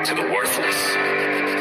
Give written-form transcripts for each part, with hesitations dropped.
to the worthless.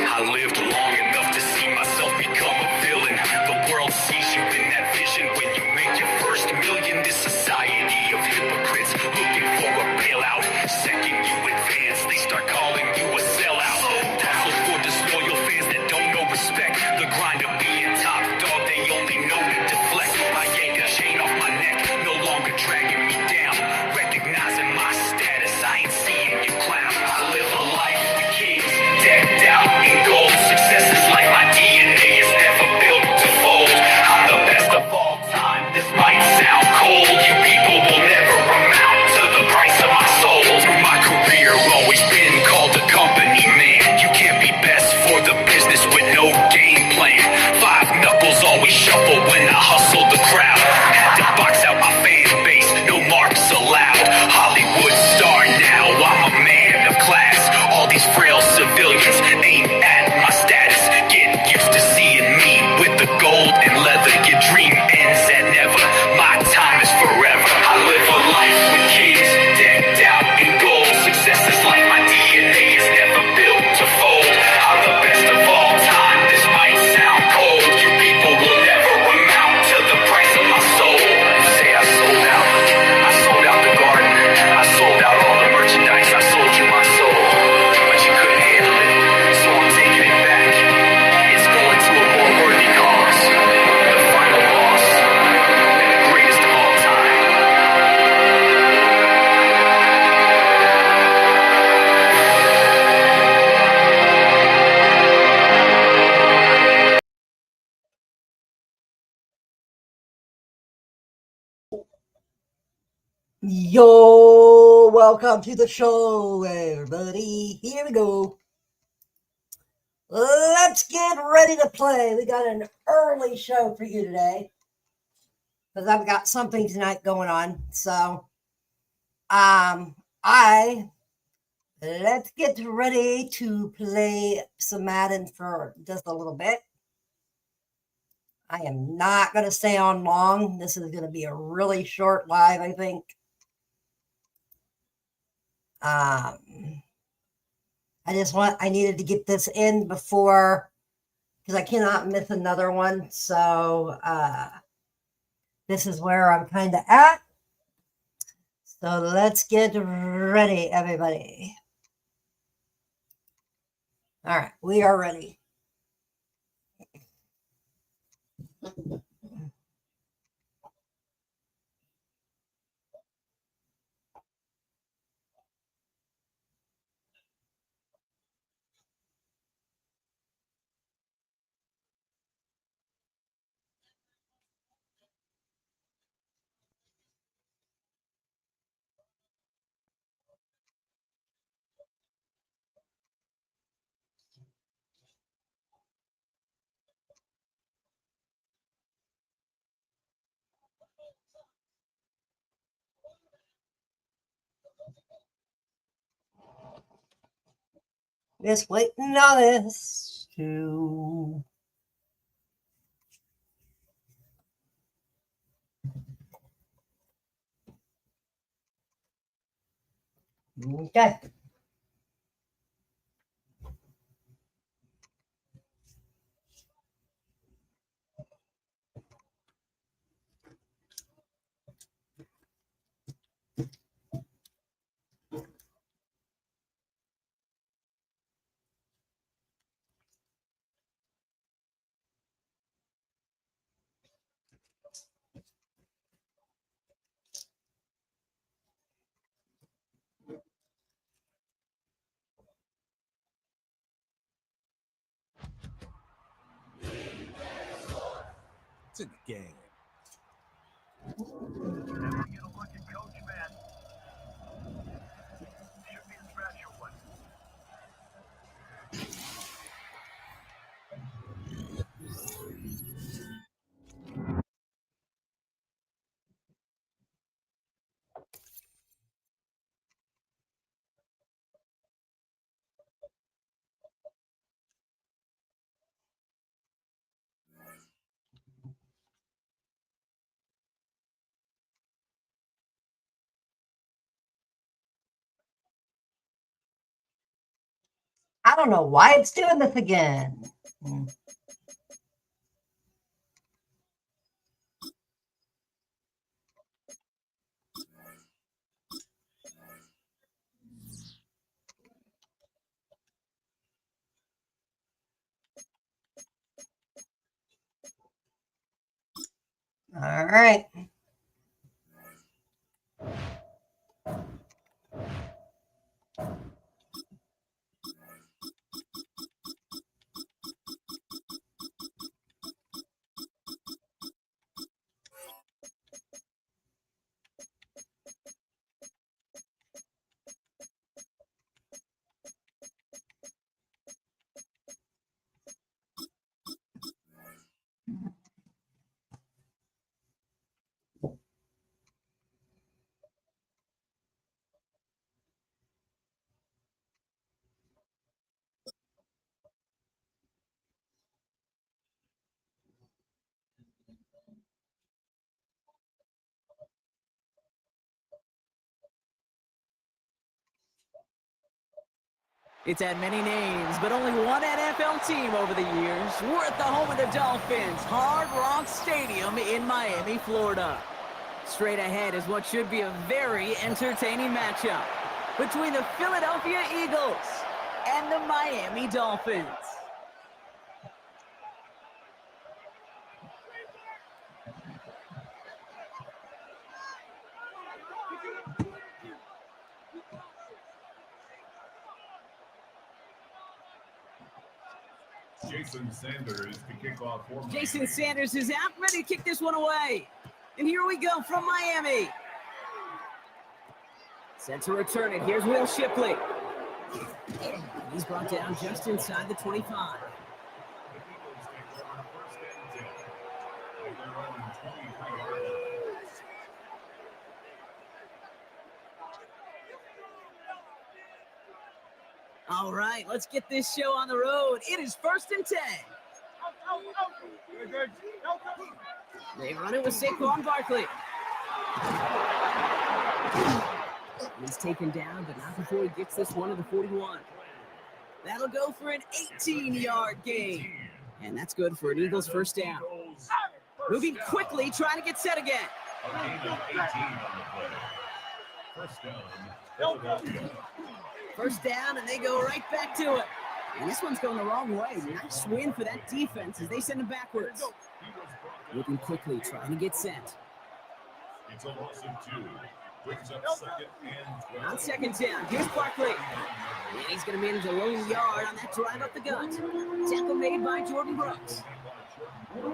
I lived long enough to see myself become a villain. The world sees you in that vision when you make your first million. This society of hypocrites looking for a bailout. Second you advance, they start calling you a sellout. Hustle for disloyal fans that don't know respect. The grind of being top dog, they only know to deflect. I yanked a chain off my neck, no longer dragging me down. Recognizing my status, I ain't seeing you clown. I live a life with kings, decked out in gold. Success is like my DNA, is never built to fold. I'm the best of all time, this might sound cold. You people will never amount to the price of my soul. Through my career, always been called a company man. You can't be best for the business with no game plan. Five knuckles always shuffle when I hustle the crowd. Had to box out my fan base, no marks allowed. Hollywood star now, I'm a man of class. All these frail civilians aim at my status. Get used to seeing me with the gold and leather. Your dream ends at never, my time is forever. I live a life with kings, decked out in gold. Success is like my DNA, is never built to fold. I'm the best of all time, this might sound cold. You people will never amount to the price of my soul. You say I sold out the garden, I sold out all the merchandise, I sold you my soul. But you couldn't handle it, so I'm taking it back. It's going to a more worthy cause. The final boss, and the greatest of all time. Yo, welcome to the show, everybody. Here we go. Let's get ready to play. We got an early show for you today because I've got something tonight going on. So, let's get ready to play some Madden for just a little bit. I am not going to stay on long. This is going to be a really short live, I think. I needed to get this in before, because I cannot miss another one. So this is where I'm kind of at. So let's get ready, everybody. All right, we are ready. Just waiting on this to. Okay. It's a game. Never get a look at Coach Madden. Should be a special one. I don't know why it's doing this again. All right. It's had many names, but only one NFL team over the years. We're at the home of the Dolphins, Hard Rock Stadium in Miami, Florida. Straight ahead is what should be a very entertaining matchup between the Philadelphia Eagles and the Miami Dolphins. Jason Sanders to kick off for Jason Sanders is out, ready to kick this one away. And here we go from Miami. Set to return it. Here's Will Shipley. He's brought down just inside the 25. All right, let's get this show on the road. It is 1st and 10. They run it with Saquon Barkley. He's taken down, but not before he gets this one to the 41. That'll go for an 18-yard gain. And that's good for an Eagles first down. Moving quickly, trying to get set again. A gain of 18 on the play. First down, Philadelphia. First down, and they go right back to it. And this one's going the wrong way. Nice win for that defense as they send him backwards. Moving quickly, trying to get set. It's a loss of 2. Brings up 2nd and 12. On 2nd down, here's Barkley. And he's going to manage a lone yard on that drive up the gut. Tackle made by Jordan Brooks.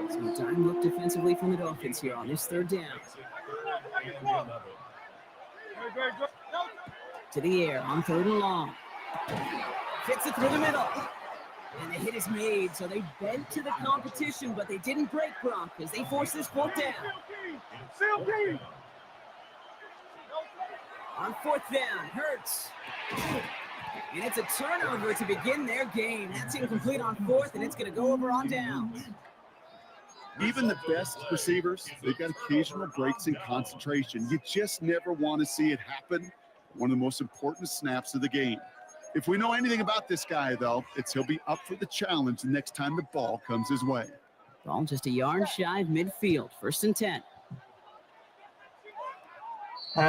Some time look defensively from the Dolphins here on this 3rd down. To the air on 3rd and long. Fits it through the middle. And the hit is made, so they bent to the competition, but they didn't break Gronk as they force this 4th down. On 4th down, Hurts. And it's a turnover to begin their game. That's incomplete on 4th, and it's going to go over on down. Even the best receivers, they've got occasional breaks in concentration. You just never want to see it happen. One of the most important snaps of the game. If we know anything about this guy, though, it's he'll be up for the challenge the next time the ball comes his way. Ball just a yard shy of midfield. 1st and 10.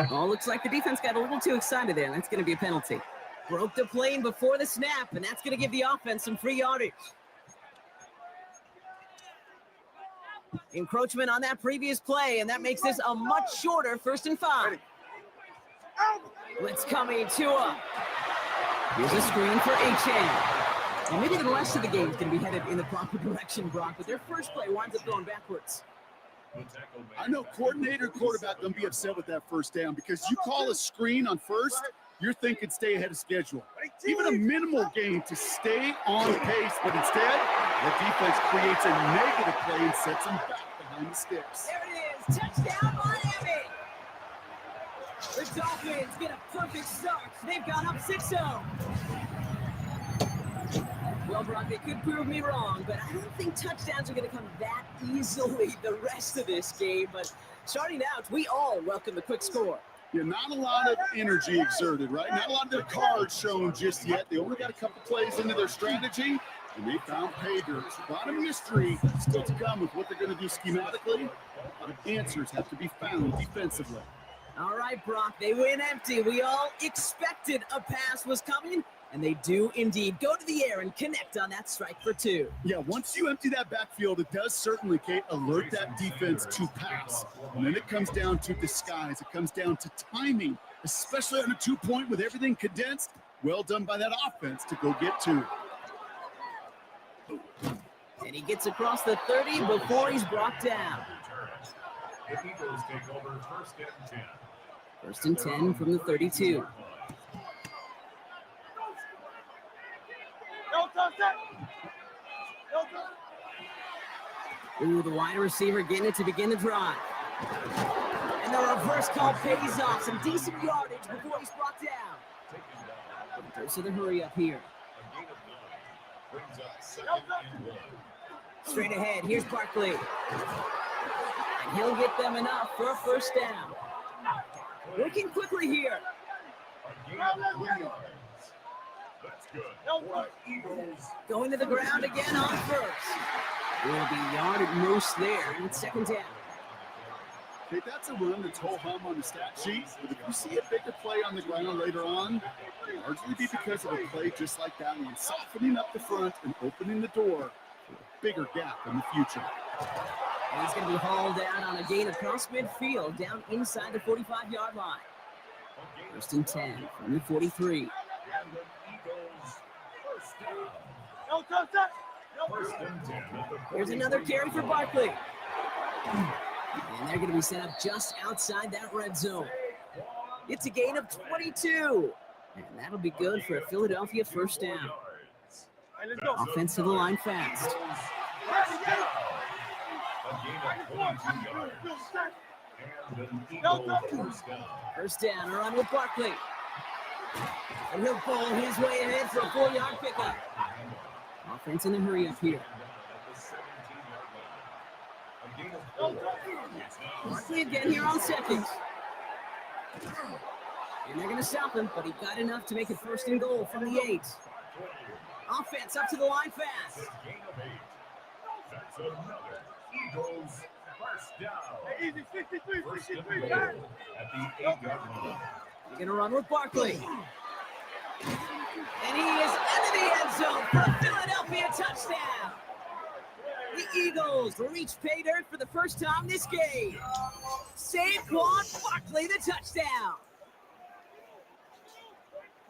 Oh, looks like the defense got a little too excited there, and that's going to be a penalty. Broke the plane before the snap, and that's going to give the offense some free yardage. Encroachment on that previous play, and that makes this a much shorter 1st and 5. Blitz coming to him. Here's a screen for Achane. And maybe the rest of the game is going to be headed in the proper direction, Brock, but their first play winds up going backwards. I know coordinator, quarterback going to be upset with that 1st down because you call a screen on 1st, you're thinking stay ahead of schedule. Even a minimal gain to stay on pace, but instead, the defense creates a negative play and sets them back behind the sticks. There it is. Touchdown, Miami. The Dolphins get a perfect start. They've gone up 6-0. Well, Brock, they could prove me wrong, but I don't think touchdowns are going to come that easily the rest of this game. But starting out, we all welcome the quick score. Yeah, not a lot of energy exerted, right? Not a lot of their cards shown just yet. They only got a couple plays into their strategy, and they found pay dirt. A lot of mystery still to come with what they're going to do schematically. A lot of answers have to be found defensively. All right, Brock, they win empty. We all expected a pass was coming, and they do indeed go to the air and connect on that strike for two. Yeah, once you empty that backfield, it does certainly, Kate, alert that defense to pass. And then it comes down to disguise. It comes down to timing, especially on a 2-point with everything condensed. Well done by that offense to go get two. And he gets across the 30 before he's brought down. The Eagles take over first and 10. First and 10 from the 32. Ooh, the wide receiver getting it to begin the drive. And the reverse call pays off. Some decent yardage before he's brought down. Goes to the hurry up here. A gain of 9 brings up 2nd and 1. Straight ahead, here's Barkley. And he'll get them enough for a first down. Working quickly here. A gain of 3 yards. That's good. For the Eagles. Going to the ground again on first. Will be yard at most there, and it's second down. Okay, that's a run that's ho-hum on the stat sheet, but if you see a bigger play on the ground later on, it'll largely be because of a play just like that one, softening up the front and opening the door for a bigger gap in the future. And he's going to be hauled down on a gain across midfield, down inside the 45-yard line. First and 10 from the 43. And the Eagles first down. First and 10 at the 43. Here's another carry for Barkley. And they're going to be set up just outside that red zone. It's a gain of 22. And that'll be good for a Philadelphia first down. Offense to the line fast. A gain of 22 yards. And an Eagle first down. First down, a run with Barkley. And he'll pull his way ahead for a 4-yard pickup. Offense in the hurry up here. Barkley again here on second. And they're going to stop him, but he got enough to make it first and goal from the 8. Offense up to the line fast. Gain of 8. That's another Eagles first down. First and goal at the 8-yard line. They're going to run with Barkley. And he is into the end zone for a Philadelphia touchdown. The Eagles reach pay dirt for the first time this game. Saquon Barkley, the touchdown.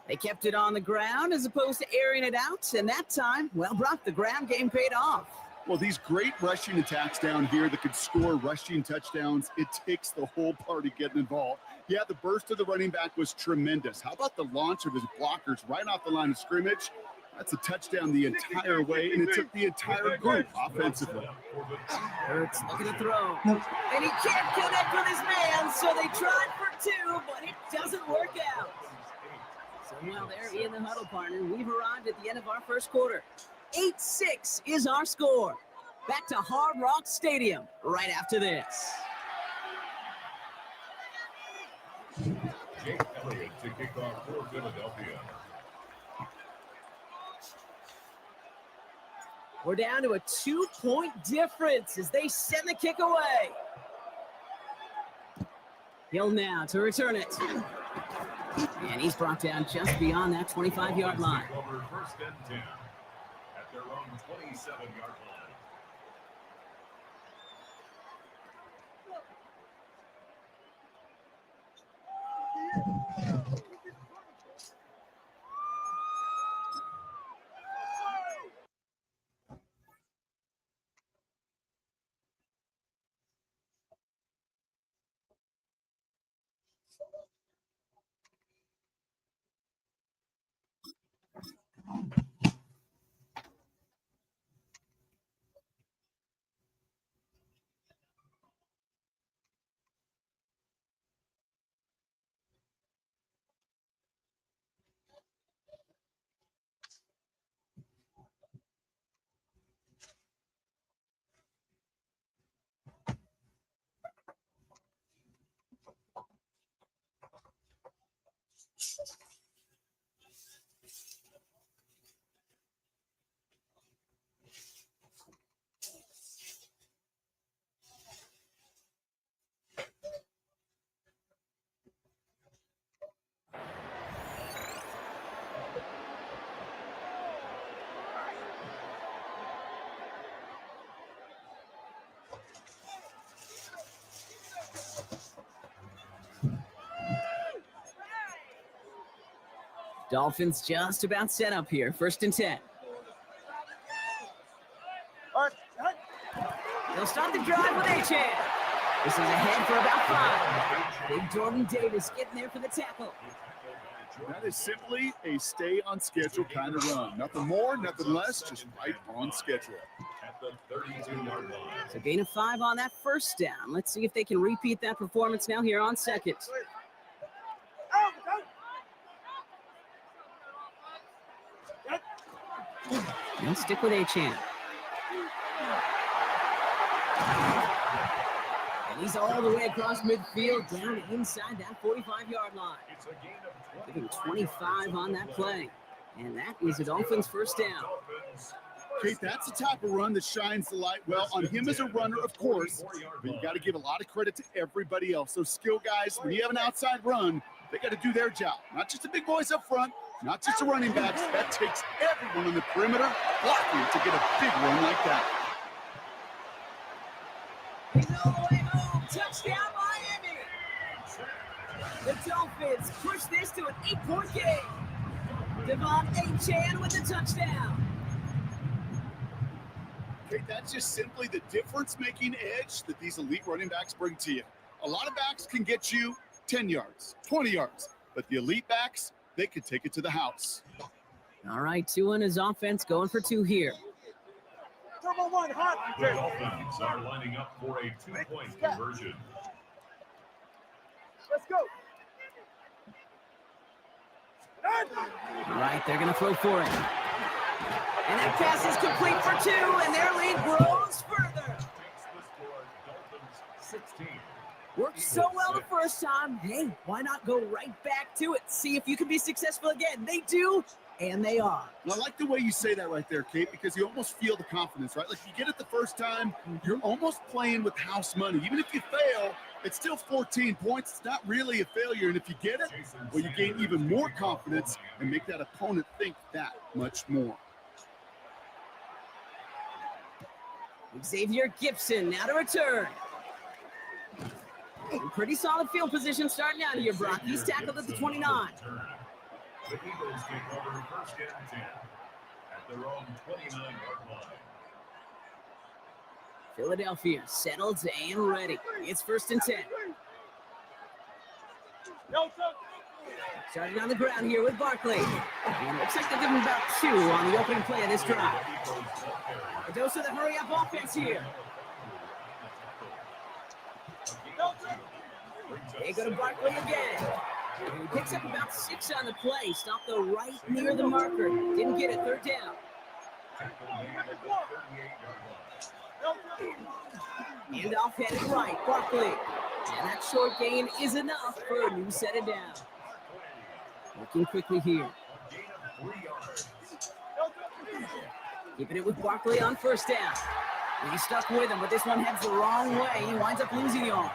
They kept it on the ground as opposed to airing it out, and that time, well, Brock, the ground game paid off. Well, these great rushing attacks down here that could score rushing touchdowns, it takes the whole party getting involved. Yeah, the burst of the running back was tremendous. How about the launch of his blockers right off the line of scrimmage? That's a touchdown the entire way, and it took the entire group offensively. Hurts looking to throw. And he can't connect with his man, so they tried for 2, but it doesn't work out. So while they're in the huddle, partner, we've arrived at the end of our first quarter. 8-6 is our score. Back to Hard Rock Stadium right after this. Jake Elliott to kick off for Philadelphia. We're down to a 2-point difference as they send the kick away. Hill now to return it. And he's brought down just beyond that 25-yard line. Over first and 10 at their own 27-yard line. Dolphins just about set up here. 1st and 10. They'll start the drive with Achan. This is ahead for about 5. Big Jordan Davis getting there for the tackle. That is simply a stay on schedule kind of run. Nothing more, nothing less, just right on schedule. At the 32-yard line. So gain of 5 on that 1st down. Let's see if they can repeat that performance now here on 2nd. And stick with Achan. And he's all the way across midfield, down inside that 45-yard line. It's a gain of Giving 25 on that play. And that is the Dolphins' 1st down. Dolphins. Kate, that's the type of run that shines the light well on him as a runner, of course, but you got to give a lot of credit to everybody else. Those skill guys, when you have an outside run, they got to do their job. Not just the big boys up front, not just the running backs. That takes everyone on the perimeter blocking to get a big run like that. He's all the way home. Touchdown, Miami. The Dolphins push this to an 8-point game. Devon Achan with the touchdown. Okay, that's just simply the difference-making edge that these elite running backs bring to you. A lot of backs can get you 10 yards, 20 yards, but the elite backs, they could take it to the house. All right, 2 on his offense, going for 2 here. The Dolphins are lining up for a 2-point conversion. Let's go. All right, they're going to throw for it. And that pass is complete for 2, and their lead grows further. Takes the score, Dolphins 16. Worked so well the first time. Hey, why not go right back to it? See if you can be successful again. They do, and they are. And I like the way you say that right there, Kate, because you almost feel the confidence, right? Like you get it the first time, you're almost playing with house money. Even if you fail, it's still 14 points. It's not really a failure. And if you get it, well, you gain even more confidence and make that opponent think that much more. Xavier Gibson now to return. Pretty solid field position starting out here, Brock. He's tackled at the 29. The Eagles take over 1st and 10 at their own 29-yard line. Philadelphia settled and ready. It's 1st and 10. Starting on the ground here with Barkley. And it looks like they'll give him about 2 on the opening play of this drive. A dose of the hurry-up offense here. They go to Barkley again. And he picks up about 6 on the play. Stopped though right near the marker. Didn't get it. 3rd down. And off headed right. Barkley. And that short gain is enough for a new set of down. Looking quickly here. Keeping it with Barkley on 1st down. And he's stuck with him, but this one heads the wrong way. He winds up losing yards.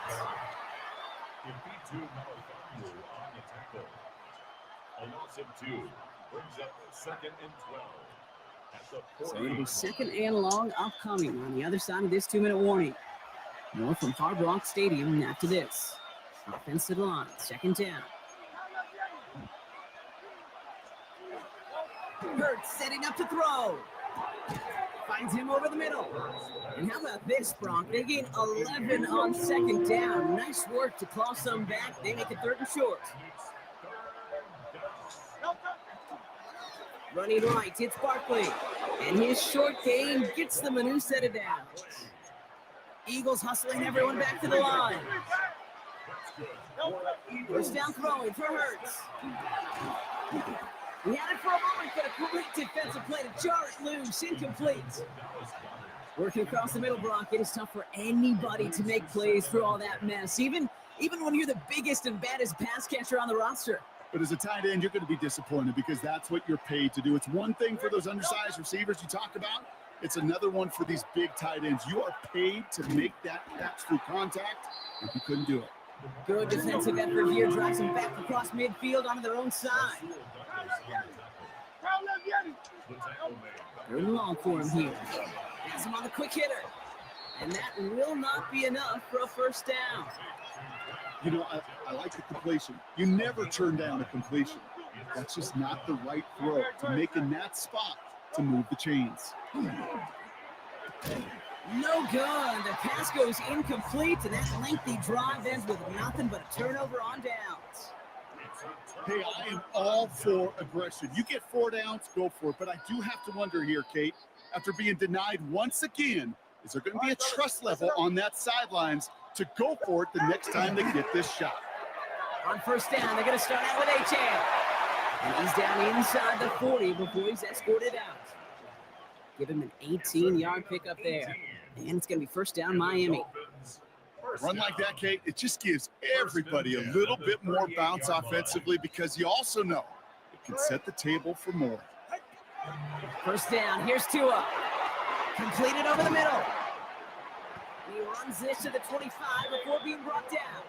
A loss of 2 brings up 2nd and 12. At the So it'll be 2nd and long upcoming on the other side of this 2-minute warning. More from Hard Rock Stadium after this. Offense to the line, 2nd down. Hurts setting up to throw. Finds him over the middle. And how about this, Bronk? They gain 11 on 2nd down. Nice work to claw some back. They make it 3rd and short. Running right, it's Barkley. And his short gain gets them a new set of downs. Eagles hustling everyone back to the line. 1st down throwing for Hurts. He had it for a moment, but a great defensive play to jar it loose. Incomplete. Working across the middle, Brock, it is tough for anybody to make plays through all that mess, even when you're the biggest and baddest pass catcher on the roster. But as a tight end, you're going to be disappointed because that's what you're paid to do. It's one thing for those undersized receivers you talk about. It's another one for these big tight ends. You are paid to make that catch through contact, and you couldn't do it. Good defensive effort here. Drives them back across midfield onto their own side. Third and long for him here. Has him on the quick hitter. And that will not be enough for a first down. You know, I like the completion. You never turn down a completion. That's just not the right throw to make in that spot to move the chains. No good. The pass goes incomplete, and that lengthy drive ends with nothing but a turnover on downs. Hey, I am all for aggression. You get 4 downs, go for it. But I do have to wonder here, Kate, after being denied once again, is there going to be a trust level on that sidelines to go for it the next time they get this shot? On first down, they're going to start out with Achane. And he's down inside the 40 before he's escorted out. Give him an 18-yard pickup there. And it's going to be first down Miami. Run like that, Kate, it just gives everybody a little bit more bounce offensively because you also know it can set the table for more. First down, here's Tua. Completed over the middle. He runs this to the 25 before being brought down.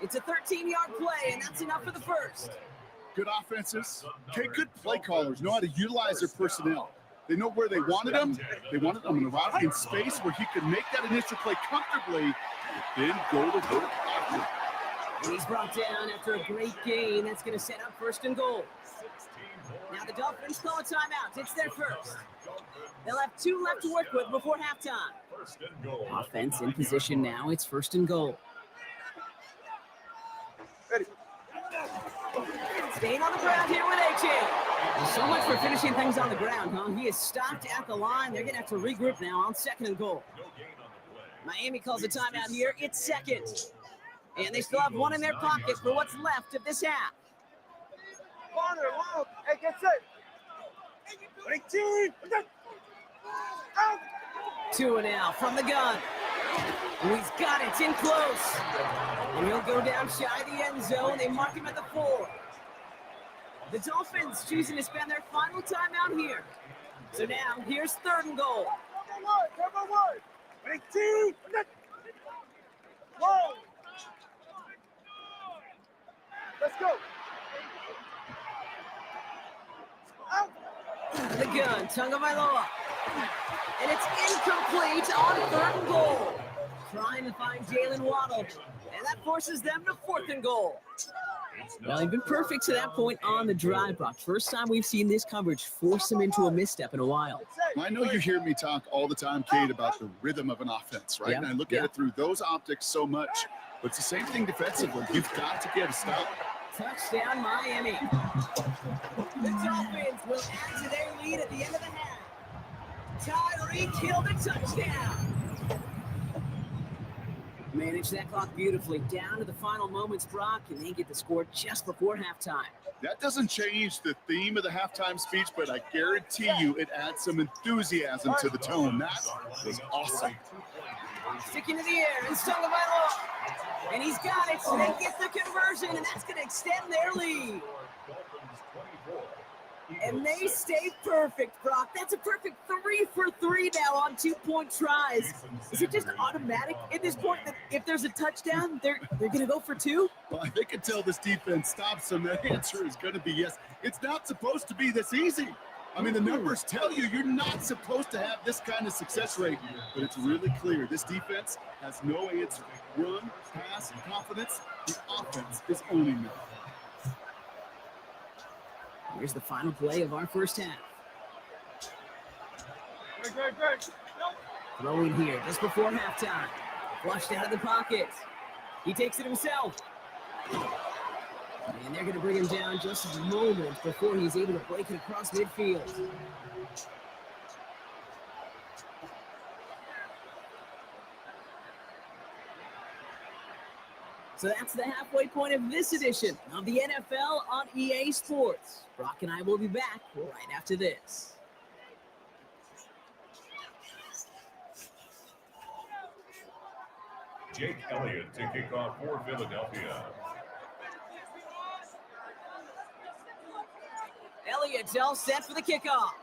It's a 13-yard play, and that's enough for the first. Good offenses. Okay, good play callers know how to utilize their personnel. They know where they wanted them. They wanted them in a route in space where he could make that initial play comfortably, and then go to work after. And he's brought down after a great gain. That's going to set up first and goal. Now the Dolphins call a timeout. It's their first. They'll have 2 left to work with before halftime. Offense in position now. It's first and goal. Staying on the ground here with Achane. So much for finishing things on the ground, huh? He is stopped at the line. They're going to have to regroup now on second and goal. Miami calls a timeout here. It's second. And they still have 1 in their pocket for what's left of this half. Hey, get set. 18. Out. 2 now from the gun. And he's got it. It's in close. And he'll go down shy of the end zone. They mark him at the 4. The Dolphins choosing to spend their final timeout here. So now, here's third and goal. Number 1. 18. Whoa. Let's go. Out. The gun, Tagovailoa. And it's incomplete on third and goal. Trying to find Jalen Waddle. And that forces them to fourth and goal. Well, he'd been perfect to that point on the drive, Brock. First time we've seen this coverage force him into a misstep in a while. I know you hear me talk all the time, Kate, about the rhythm of an offense, right? Yeah, And I look at it through those optics so much. But it's the same thing defensively. You've got to get a stop. Touchdown, Miami. The Dolphins will add to their lead at the end of the half. Tyreek Hill the touchdown. Manage that clock beautifully down to the final moments, Brock, and they get the score just before halftime. That doesn't change the theme of the halftime speech, but I guarantee you it adds some enthusiasm to the tone. That was awesome. Sticking to the air, and Tagovailoa. And he's got it, so they get the conversion, and that's going to extend their lead. And they stay perfect, Brock. That's a perfect 3 for 3 now on 2-point tries. Is it just automatic at this point that if there's a touchdown, they're going to go for 2? Well, I think until this defense stops them, that answer is going to be yes. It's not supposed to be this easy. I mean, the numbers tell you you're not supposed to have this kind of success rate, but it's really clear. This defense has no answer. Run, pass, confidence. The offense is owning them. Here's the final play of our first half. Great. Throwing here just before halftime. Flushed out of the pocket. He takes it himself. And they're going to bring him down just a moment before he's able to break it across midfield. So that's the halfway point of this edition of the NFL on EA Sports. Brock and I will be back right after this. Jake Elliott to kick off for Philadelphia. It's all set for the kickoff.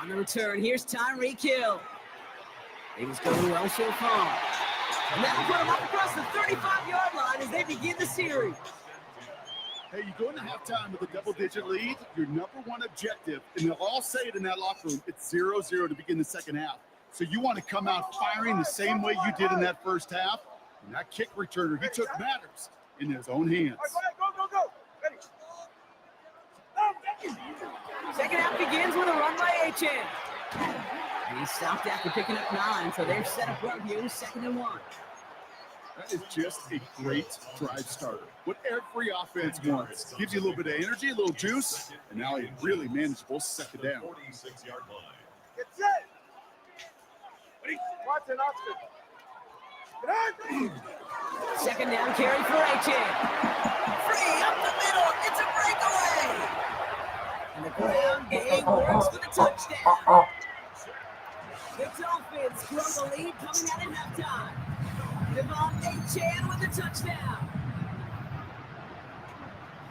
On the return, here's Tyreek Hill. Things going well so far. And that'll put him up across the 35-yard line as they begin the series. Hey, you go into halftime with a double-digit lead, your number one objective, and they'll all say it in that locker room, it's 0-0 to begin the second half. So you want to come out firing the same way you did in that first half. And that kick returner, he took matters in his own hands. Go. Ready. Second half begins with a run by Achane. He stopped after picking up 9, so they're set up well here, 2nd and 1. That is just a great drive starter. What every offense wants. Gives you a little bit of energy, a little juice, and now a really manageable second down. 46-yard line. Get set. Ready. Watson, Austin. Second down carry for Achane. Free up the middle. It's a breakaway. And the ground game works for the touchdown. The Dolphins grow the lead coming out at halftime. Devon Achane with a touchdown.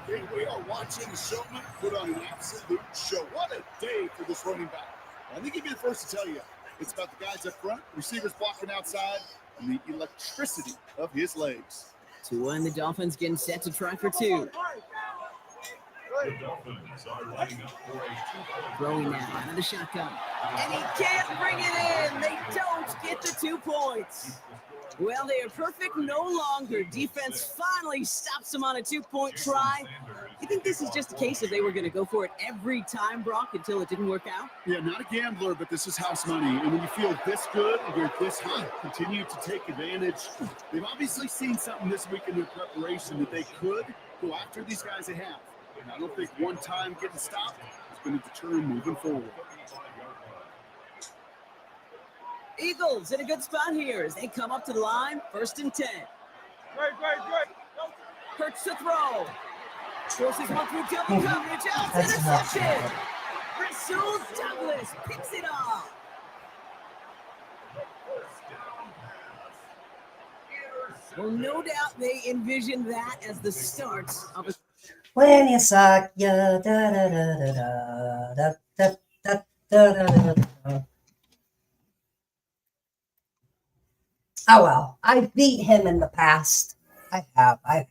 Hey, we are watching Showman put on an absolute show. What a day for this running back. I think he'd be the first to tell you. It's about the guys up front, receivers blocking outside, and the electricity of his legs. Tua and the Dolphins getting set to try for 2. The Dolphins are lining up for a 2-point Throwing now out of the shotgun. And he can't bring it in. They don't get the 2 points. Well, they are perfect no longer. Defense finally stops them on a 2-point try. You think this is just a case of they were going to go for it every time, Brock, until it didn't work out? Yeah, not a gambler, but this is house money. And when you feel this good and you're this hot, continue to take advantage. They've obviously seen something this week in their preparation that they could go after these guys they have. And I don't think one time getting stopped is going to deter them moving forward. Eagles in a good spot here as they come up to the line, 1st and 10. Great. Hurts to throw. Forces one through double coverage. Out That's interception. enough. Rasul Douglas picks it off. Well, no doubt they envisioned that as the start of a When you suck, yeah, da da da da da da da da da da da. Oh well, I've beat him in the past. I have. All right.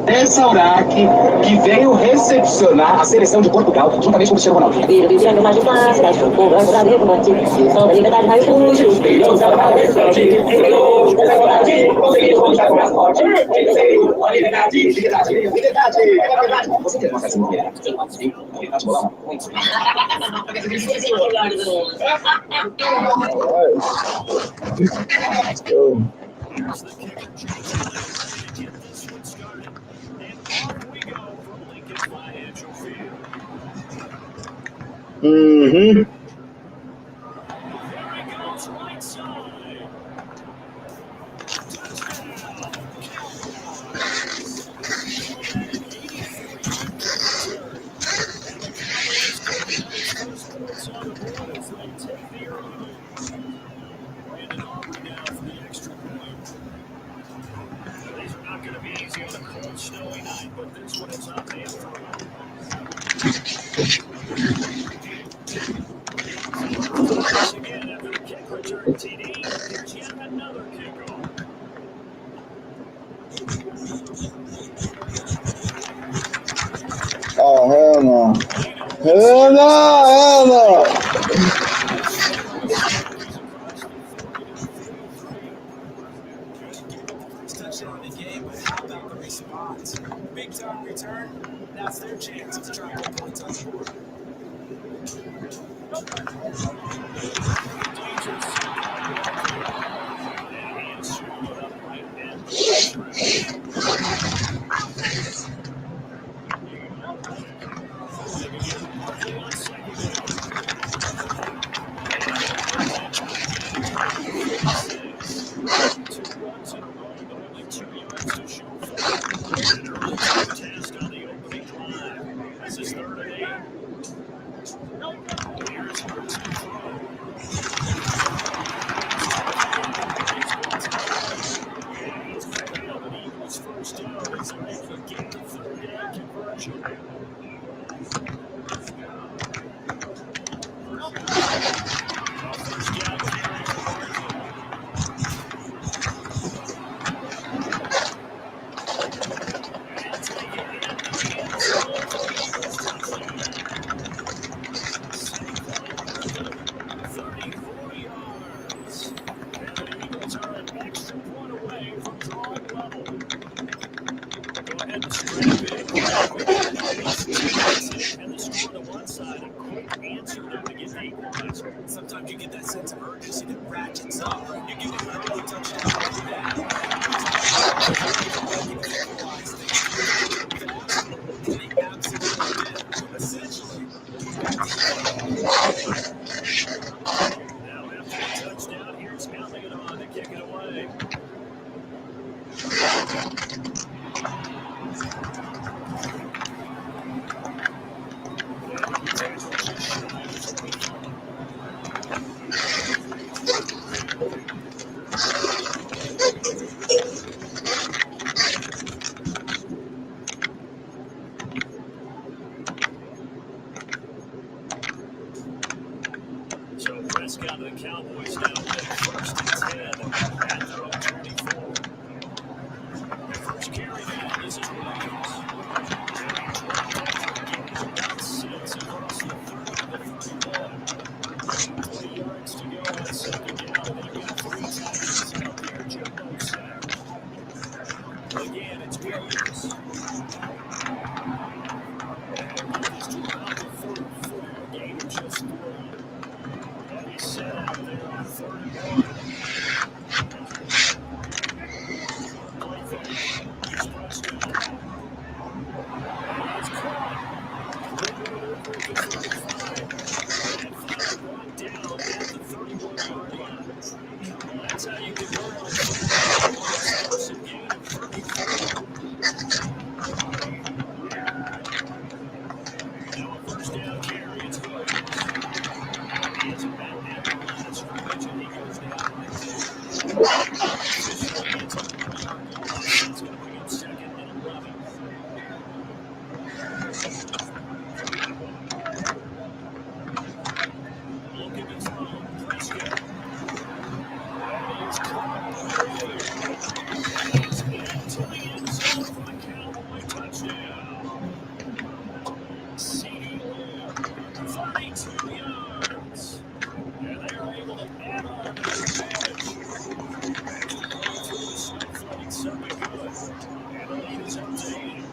Essa Urac, que veio recepcionar a seleção de Portugal, juntamente com o Cristiano Ronaldo. Você tem uma festa mulher? Here's the kicker, JT, to get this one started. And off we go from Lincoln Financial Field. There he goes, right side. Touchdown, Cowboys. 84 first points on the board as they take the early. Brandon Aubrey now for the extra point. These are not going to be easy on a cold, snowy night. but this one is up and once again, after the kick return TD, here's yet another kickoff. Oh, hell no. Hell no, hell no. Touchdown in the game, but how about the response? Big time return. That's their chance to try and put points on the board. Sometimes you get that sense of urgency that ratchets up. You give them an early touchdown like that. They absolutely did. Essentially, Now after the touchdown, here's Elliott on to kick it away. So Prescott and the Cowboys now with first and 10 at their own 24. First carry now, this is Williams. Six across the 30 to the 31. 20 yards to go on second down. They've got three tight ends out there. Jumbo sack. Again, it's Williams. He's to about the 44, a gain of just 3. Set out there on 31. Play fake. Here's Preston. It's caught. And finally brought down at the 31-yard line. That's how you convert on 31 yards. A gain of 34. Now a first down carry. It's Williams. He is back down the line of scrimmage, and he goes down right there. Officially, it's a 1-yard loss. It's going to bring him second and 11. Looking to throw. Prescott. It's caught. It's into the end zone for the Cowboy touchdown. CeeDee Lamb, 32 yards. And they're able to add on to the advantage. Certainly good. And the lead is up to 8.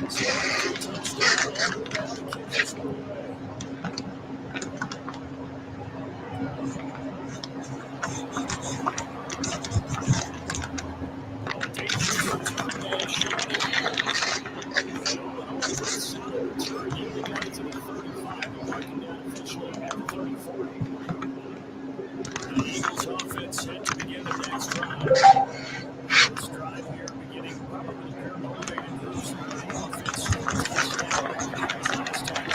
So touchdown. Now the kick is away. Dangerous return ball short. Solid return. Yielding out to the 35 and marking down officially at the 34. The Eagles offense set to begin the next drive. First drive here beginning probably their motivated moves. The offense scores touchdown last time.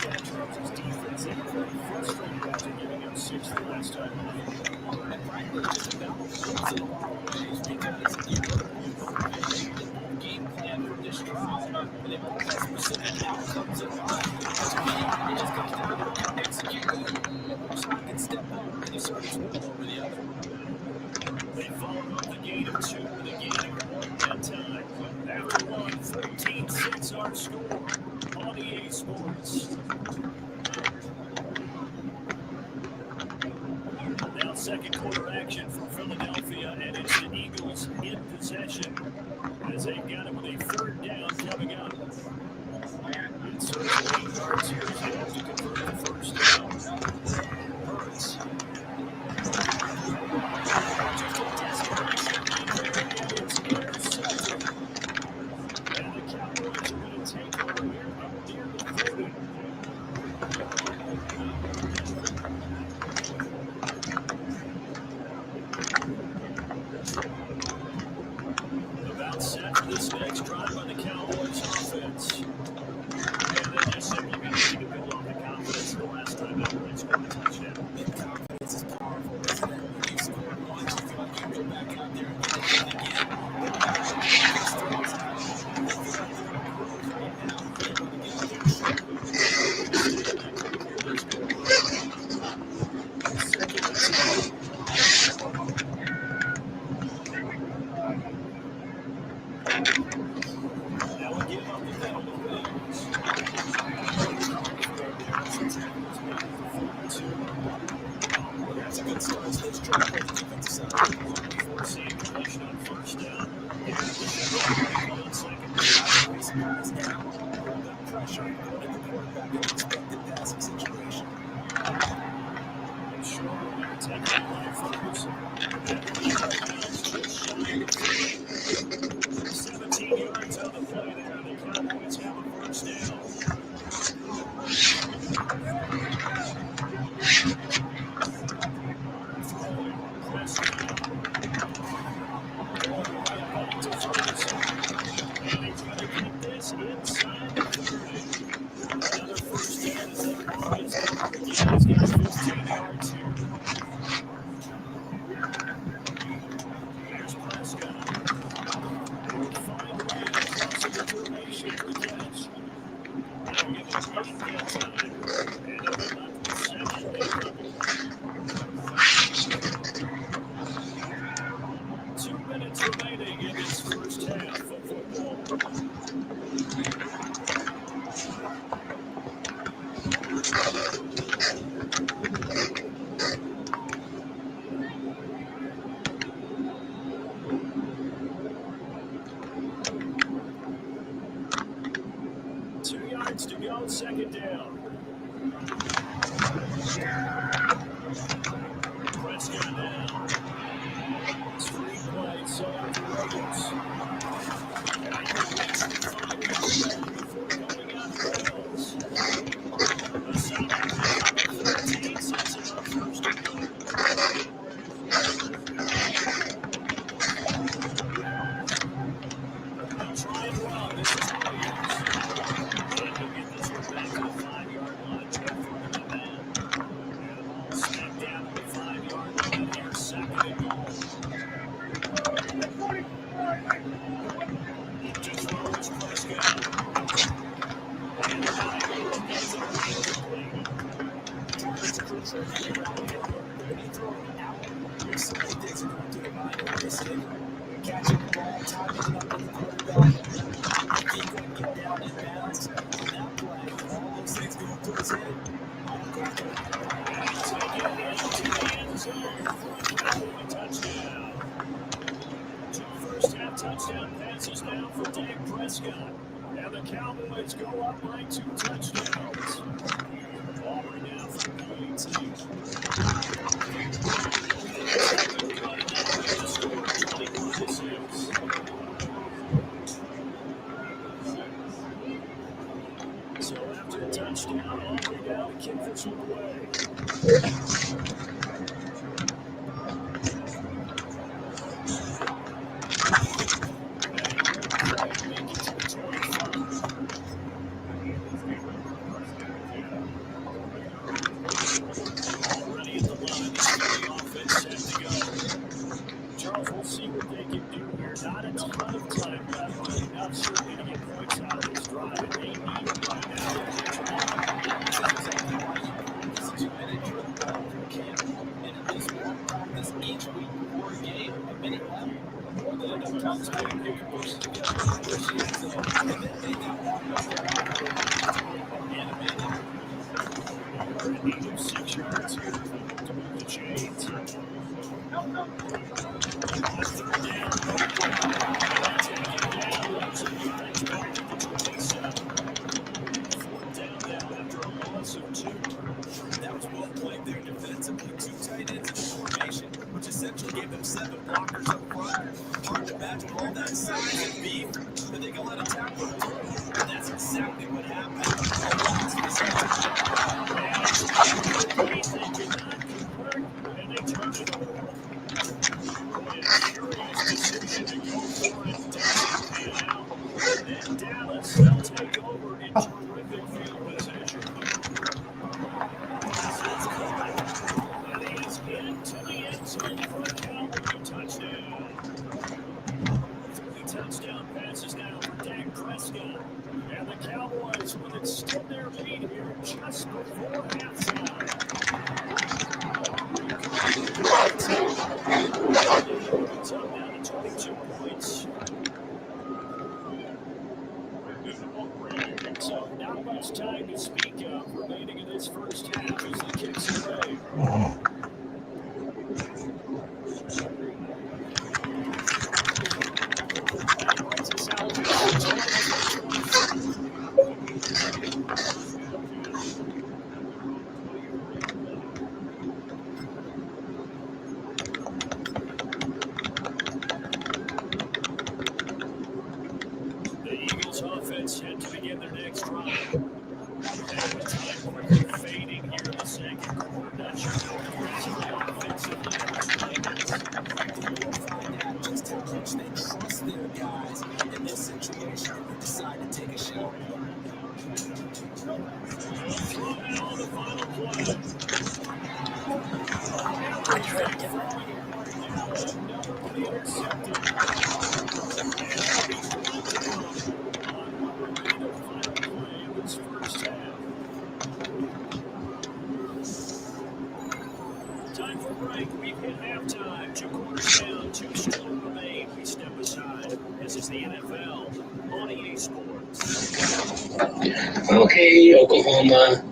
That drives his defense in very frustrated after giving up 6 the last time. And frankly, just about most of the ball ways because you put a new game they both have specific outcomes in mind. It just comes down to execute better. Which side can step up and assert its will over the other. They followed up the gain of 2 with a gain of 1 that time. After one, 14-6 our score on EA Sports. Now second quarter action for Philadelphia, and it's the Eagles in possession as they've got it with a 3rd down coming up. Insert 8 yards here as they have to convert the 1st down. Hurts. Just a desperation and it's intercepted. And the Cowboys are going to take over here up near the 40. About set for this next drive by the Cowboys offense. And they just simply managed to build on the confidence the last time out they scored a touchdown. And confidence is powerful, isn't it? When you score once, you feel like you can go back out there and get it again. Now we give up the penalty Williams. That's a good start to this drive on the defensive side. Forcing completion on 1st down. And on 2nd. Base pass down, hold up pressure, putting the quarterback in an expected passing situation. Sure, take that line first. 17 yards on the play there. The Cowboys have a 1st down. And he's going to keep this inside the 30. Another 1st down as the Cowboys have He's got 15 yards here. There's Prescott. Find a way across the formation to the catch. Now give him great field time. And it'll be left with 7 late. 2 minutes remaining in this 1st half of football. To go, 2nd down. Prescott down. Screen play, so after Williams. Before going out for Mills. A solid 13 sets it up 1st and goal. They'll try and run. This is Williams. Get this one back to the 5-yard line. From the man. And the ball smacked down to the 5-yard line here. 2nd and goal. To throw is Prescott. And the Tigers gets it incomplete. It's crucial that you're out there. When you throw it out, there's so many things that go through your mind when you're listening. Catching the ball, timing it up with the quarterback. If you can get down in bounds, that play, all those things going through his head. Touchdown. 2 first-half touchdown passes now for Dak Prescott. And the Cowboys go up by 2 touchdowns. Auburn now for the 18. So after a touchdown, Auburn now to kick this one away. Already at the line, the offense set to go. Charles, we'll see what they can do here. Not a ton of time left, but enough certainly to get points out of this drive. That was well played there defensively. 2 tight ends in formation, which essentially gave them 7 blockers up front. Hard to match with all that size and beef, but they can let a tackle through. And that's exactly what happened. And they turn it over. Boy, a curious decision to go for it doesn't pan out. And Dallas will take over in terrific field position. And he is into the end zone for a Cowboy touchdown. 3 touchdown passes now for Dak Prescott. And the Cowboys will extend their lead here just before halftime. It's up now to 22 points. So not much time to speak of remaining in this first half as the kicks away. The Eagles offense set to begin their next drive. And with time quickly fading here in the second quarter, not sure how aggressively offensively Just how much they trust their guys in this situation. Decide to take a shot. throwing on the final play. Narrowly intercepted. Time for break. We've hit halftime. 2 quarters down, 2 still remain. We step aside. This is the NFL on EA Sports. Okay, Oklahoma.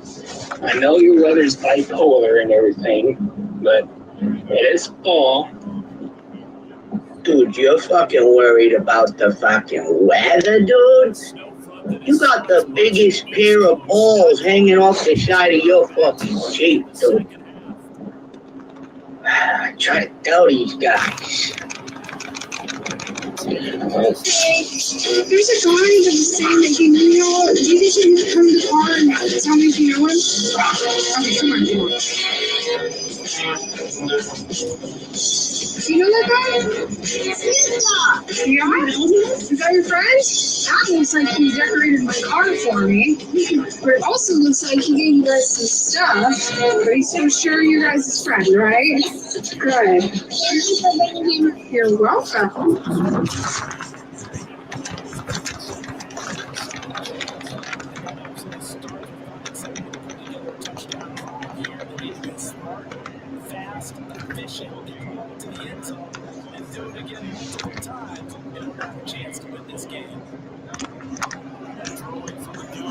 I know your weather's bipolar and everything, but it is fall. Dude, you're fucking worried about the fucking weather, dude? You got the biggest pair of balls hanging off the side of your fucking Jeep, dude. I try to tell these guys. There's a guy that was saying that he knew you all. Do you think he would come to the car and tell me if you know him? Okay, come on. You know that guy? Yeah? Is that your friend? That looks like he decorated my car for me. But it also looks like he gave you guys some stuff. But he's so sure you guys is friend, right? Good. You're welcome. Fast, efficient, to the end zone, and do it again multiple times in order to have a chance to win this game. Throwing from the gun.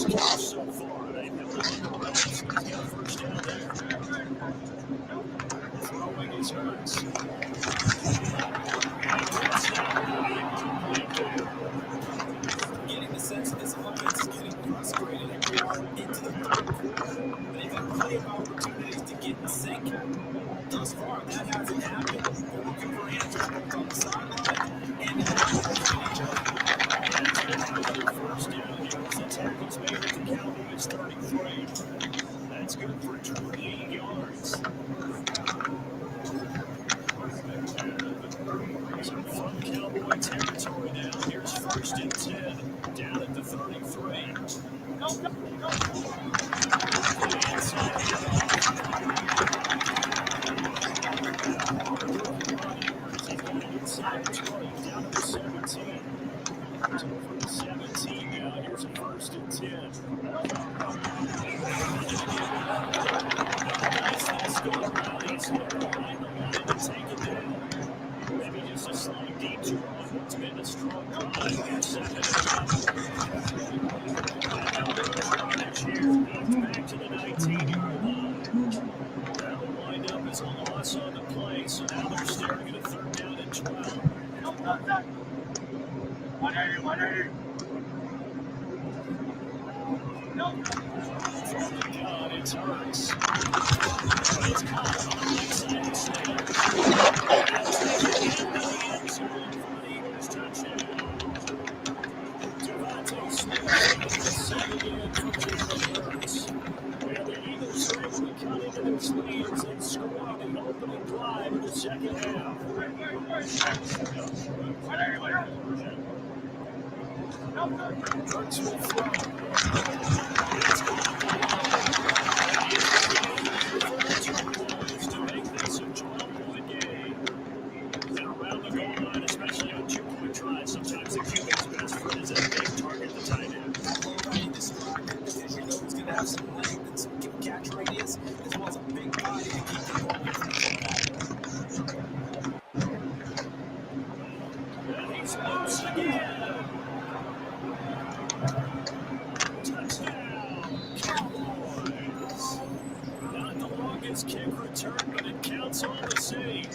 So far, they've held it under wraps. He's got a first down there. Throwing his Hurts. Getting the sense that this offense is getting frustrated into the third quarter. They've had plenty of opportunities to get in sync. Thus far, that hasn't happened. They're looking for answers both on the sideline and in the First down here as the tackles made at the Cowboys 33. That's good for 28 yards. So from Cowboy territory now, here's 1st and 10, down at the 33. Inside 20, down to the 17. So from the 17 now, here's a 1st and 10. find the line to take it down. Maybe just a slight detour on what's been a strong drive here, second and 10. And now the advantage here, knocked back to the 19-yard line. That'll wind up as a loss on the play, so now they're staring at a third down and 12. 180. From the gun, it's Hurts. It's caught on the right side of Snap. Into the end zone for the Eagles touchdown. Devontae Smith able to send it in for Jalen Hurts. And the Eagles are able to cut into their leads and score on the opening drive of the second half. Hurts will throw. It's caught by to make this a 12-point game. And around the goal line, especially on 2-point tries, sometimes the QB's best friend is that big target, the tight end. Already described it because you know he's going to have some length and some catch radius, as well as a big body to keep the ball away from the quarterback. And he's loose again. Touchdown, Cowboys. Not the longest kick return, but it counts all the same.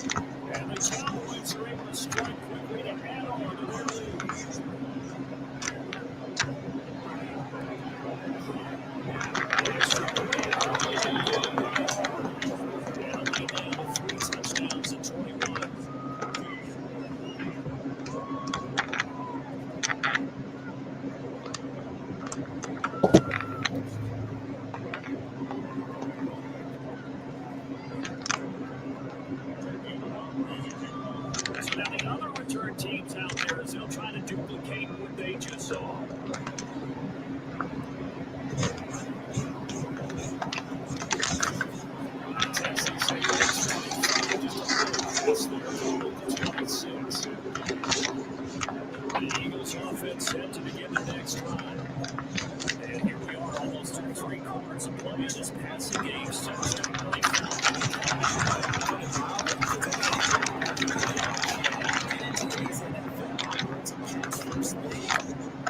And the Cowboys are able to strike quickly to add on to their lead. So now the other return teams out there as they'll try to duplicate what they just saw. The Eagles offense set to begin the next drive. And here we are almost through 3 quarters of play. This passing game starts to really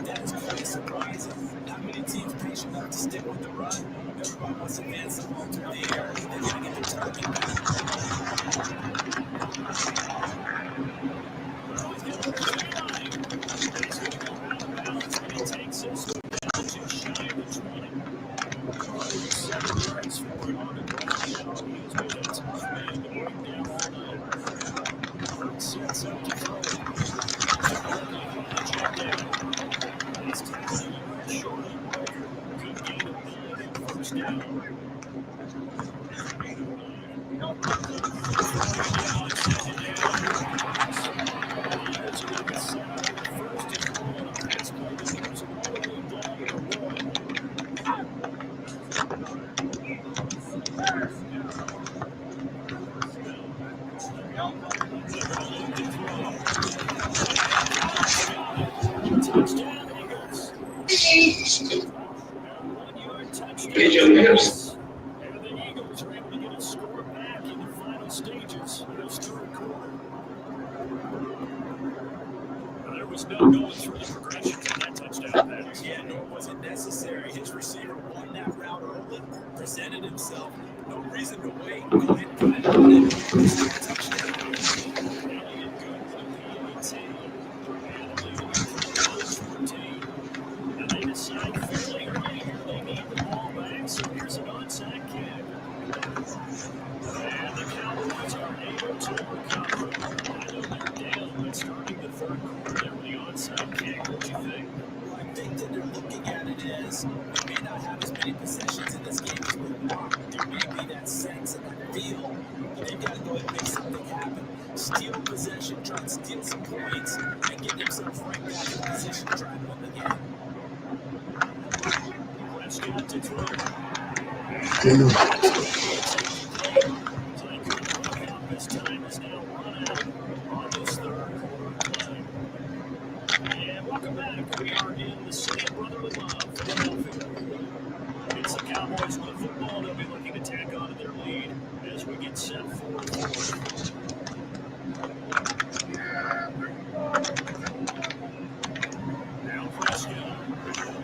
That is quite surprising. Not many teams patient enough to stick with the run. Everybody wants to advance the ball through the air. They gotta get the target back. Get your lips. And the Eagles are able to get a score back in the final stages of this third quarter. There was no going through the progressions on that touchdown pass. Yeah, nor was it necessary. His receiver won that route early, presented himself. No reason to wait. Go ahead and put it on it. Touchdown. And they decide fairly early here they need the ball back, so here's an onside kick. And the Cowboys are able to recover. I know they're down when starting the third quarter there with the onside kick. What do you think? I think that they're looking at it as we may not have as many possessions in this game as we want. There may be that sense and that feel, but they've got to go and make something happen. Steal possession, try and steal some points, and get themselves right back in position to try and win the game. Prescott to throw. This time is now run out on this third quarter play. And welcome back. We are in the city of brotherly love, Philadelphia. It's the Cowboys with the football. They'll be looking to tack on to their lead as we We get set for fourth. Now Prescott. Maybe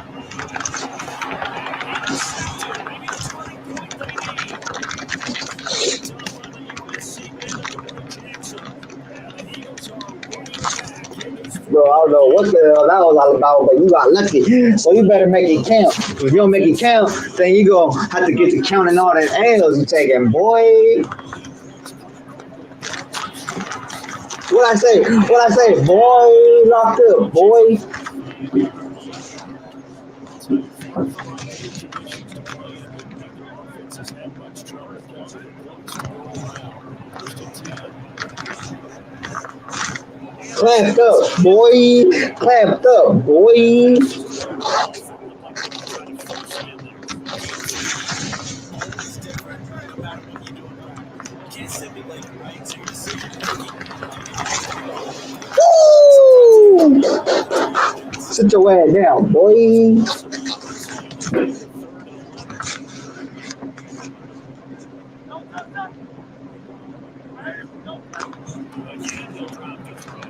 the turning point they need. Picked up by the USC man of the Mark Jackson. And the Eagles are right back in this Bro, I don't know what the hell that was all about, but you got lucky. So you better make it count. If you don't make it count, then you gonna have to get to counting all that L's you taking, boy. What I say? Boy, locked up, boy. fight for ideal conditions to play in, but neither offense has had much trouble keeping it close all around. First and 10. Clamped up, boy. Clamped up, boy. Always different, no matter what you do in practice. You can't simulate it, right? So your decision making, Woo! Sit your ass down, boy. Again, he'll drop the throw.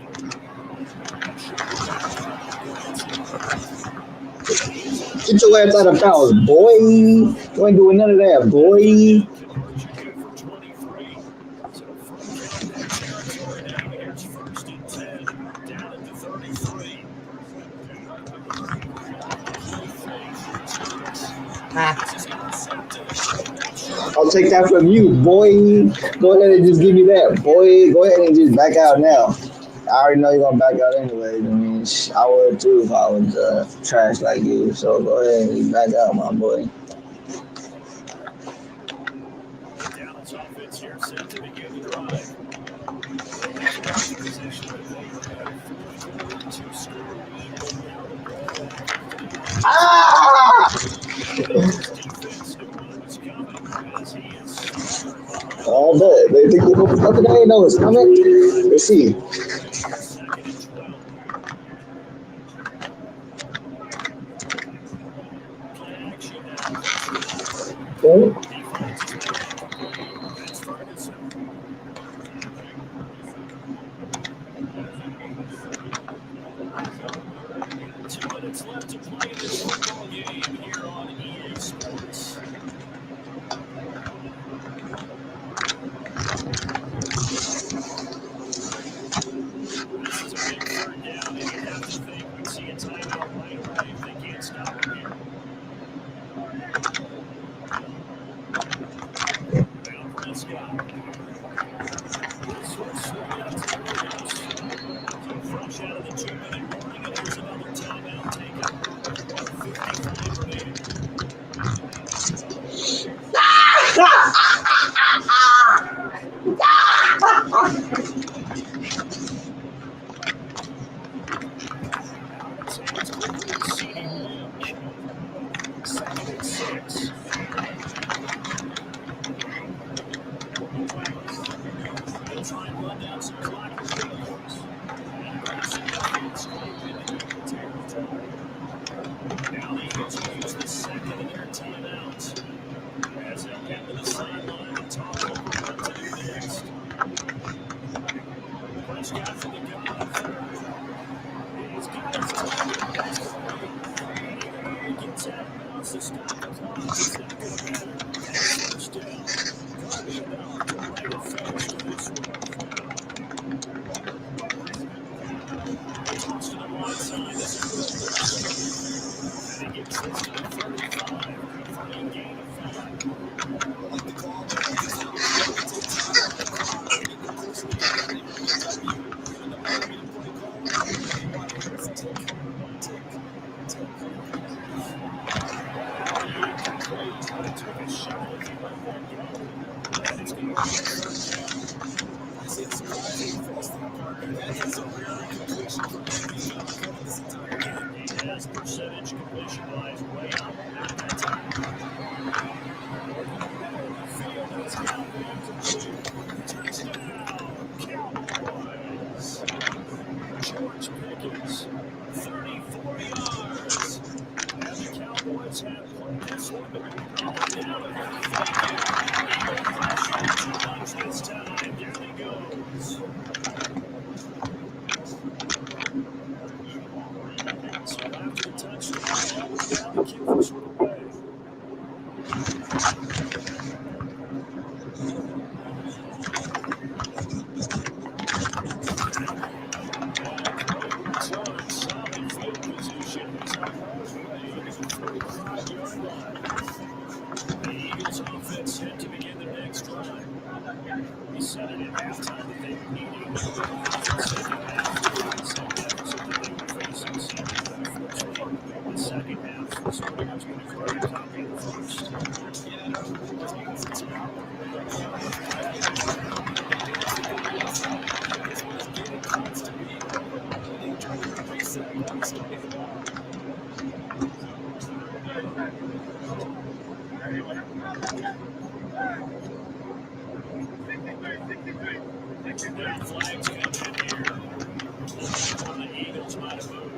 Get your ass out of bounds, boy. You ain't doing none of that, boy. Conversion good for 23. So from comeback territory now, here's first and 10. Down at the 33. I'll take that from you, boy. Go ahead and just give me that, boy. Go ahead and just back out now. I already know you're gonna back out anyway. I mean, I would too if I was trash like you. So go ahead and just back out, my boy. Dallas offense here set to begin the drive. Position that they are in a 4-2-score lead, but now the ball back after the Ah! defense knew what was coming as he is. All day. They think they know it's coming. Let's see. Second and 12. Play action now. Okay. That's Ferguson. 2 minutes left to play in this football game here on EA Sports. This is a big third down, and you have to think we'd see a timeout right away if they can't stop him here. Now Prescott. Switch out to Williams. So fresh out of the 2-minute warning, and here's another timeout taken. 1:55 remaining. It's quickly to CD Lamb. 2nd and 6. They'll try and run down some clock with Williams. And aggressive defense in the neutral territory. Now the Eagles will use the second of their timeouts as they'll get to the sideline and talk over what to do next. Prescott for the gun on third. He's got his target next play. And even though he gets out of bounds to stop the clock, it's not going to matter. First down. Gotta be about the right finish to this one. Toss to the right side. This is and he gets this to the 35 for a gain of 5. like the call, but it's not Took a shot if he let that go. And it's going to be a third down. It's surprising for us partner. That is a rare completion for him. He's not covered this entire game. He has percentage completion-wise way up at that time. Field is now incomplete. Touchdown, Cowboys. George Pickens, 34 yards. And the Cowboys have played this one. Now they're going to fake it. Eagle pressure to He said it at halftime that they were needing the second half to offset the deficit that they were facing. So, unfortunately, the second half was pretty much going to clear a copy of the first. Now flags coming in here. The Eagles might have moved.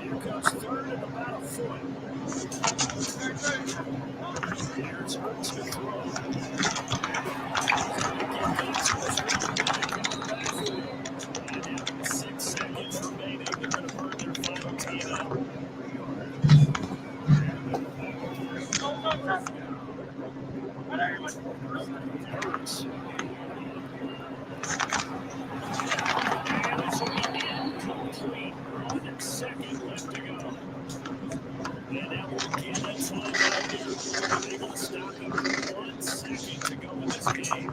Here comes third and about a foot. Here's Hurts to throw. Get that to his running back in the backfield. And now 6 seconds remaining. They're going to burn their final timeout. Hurts. And it's incomplete. 1 second left to go. And now we'll get a timeout here. Able to stop him. 1 second to go in this game.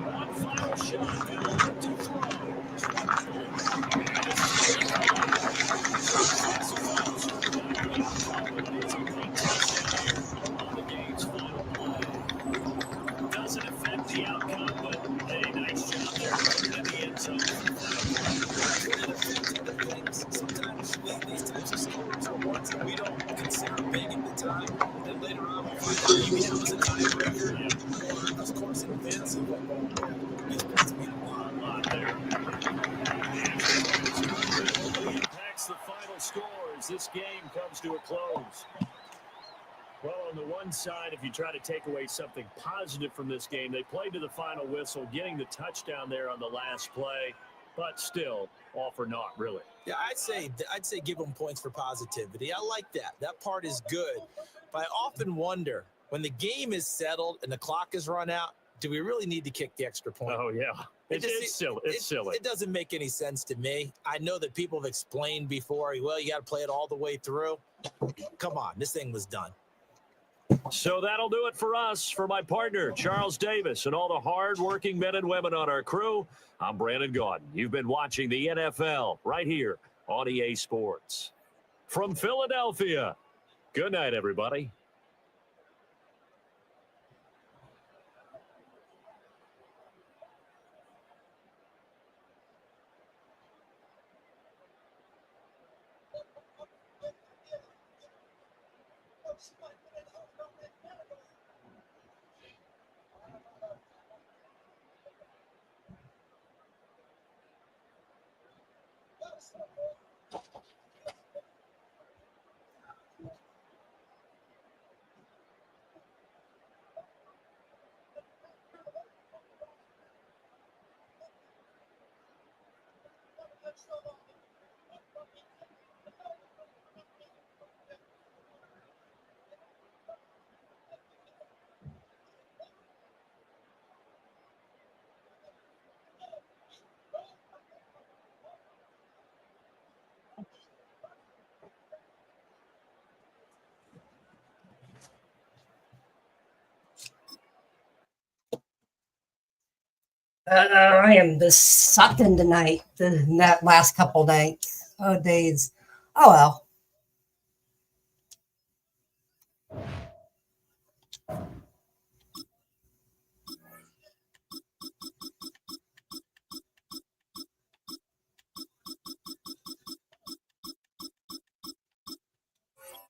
One final shot. They'll look to throw. And it's it's a great touchdown here on the game's final play. Doesn't affect the outcome, but hey, nice job there putting it in the end zone for the final play. Sometimes these types of scores are ones that we don't consider big at the time. Then later on, we find out maybe that was a tiebreaker. Or, of course, in fantasy football, these points mean a lot there. Really impacts the final score as this game comes to a close. Well, on the one side, if you try to take away something positive from this game, they played to the final whistle, getting the touchdown there on the last play, but still, all for naught, really. Yeah, I'd say give them points for positivity. I like that. That part is good. But I often wonder, when the game is settled and the clock is run out, do we really need to kick the extra point? Oh, yeah. It's silly. It's silly. It doesn't make any sense to me. I know that people have explained before, well, you got to play it all the way through. Come on, this thing was done. So that'll do it for us. For my partner, Charles Davis, and all the hard-working men and women on our crew, I'm Brandon Gaudin. You've been watching the NFL right here on EA Sports. From Philadelphia, good night, everybody. I am just sucking tonight. That last couple nights, days. Oh well.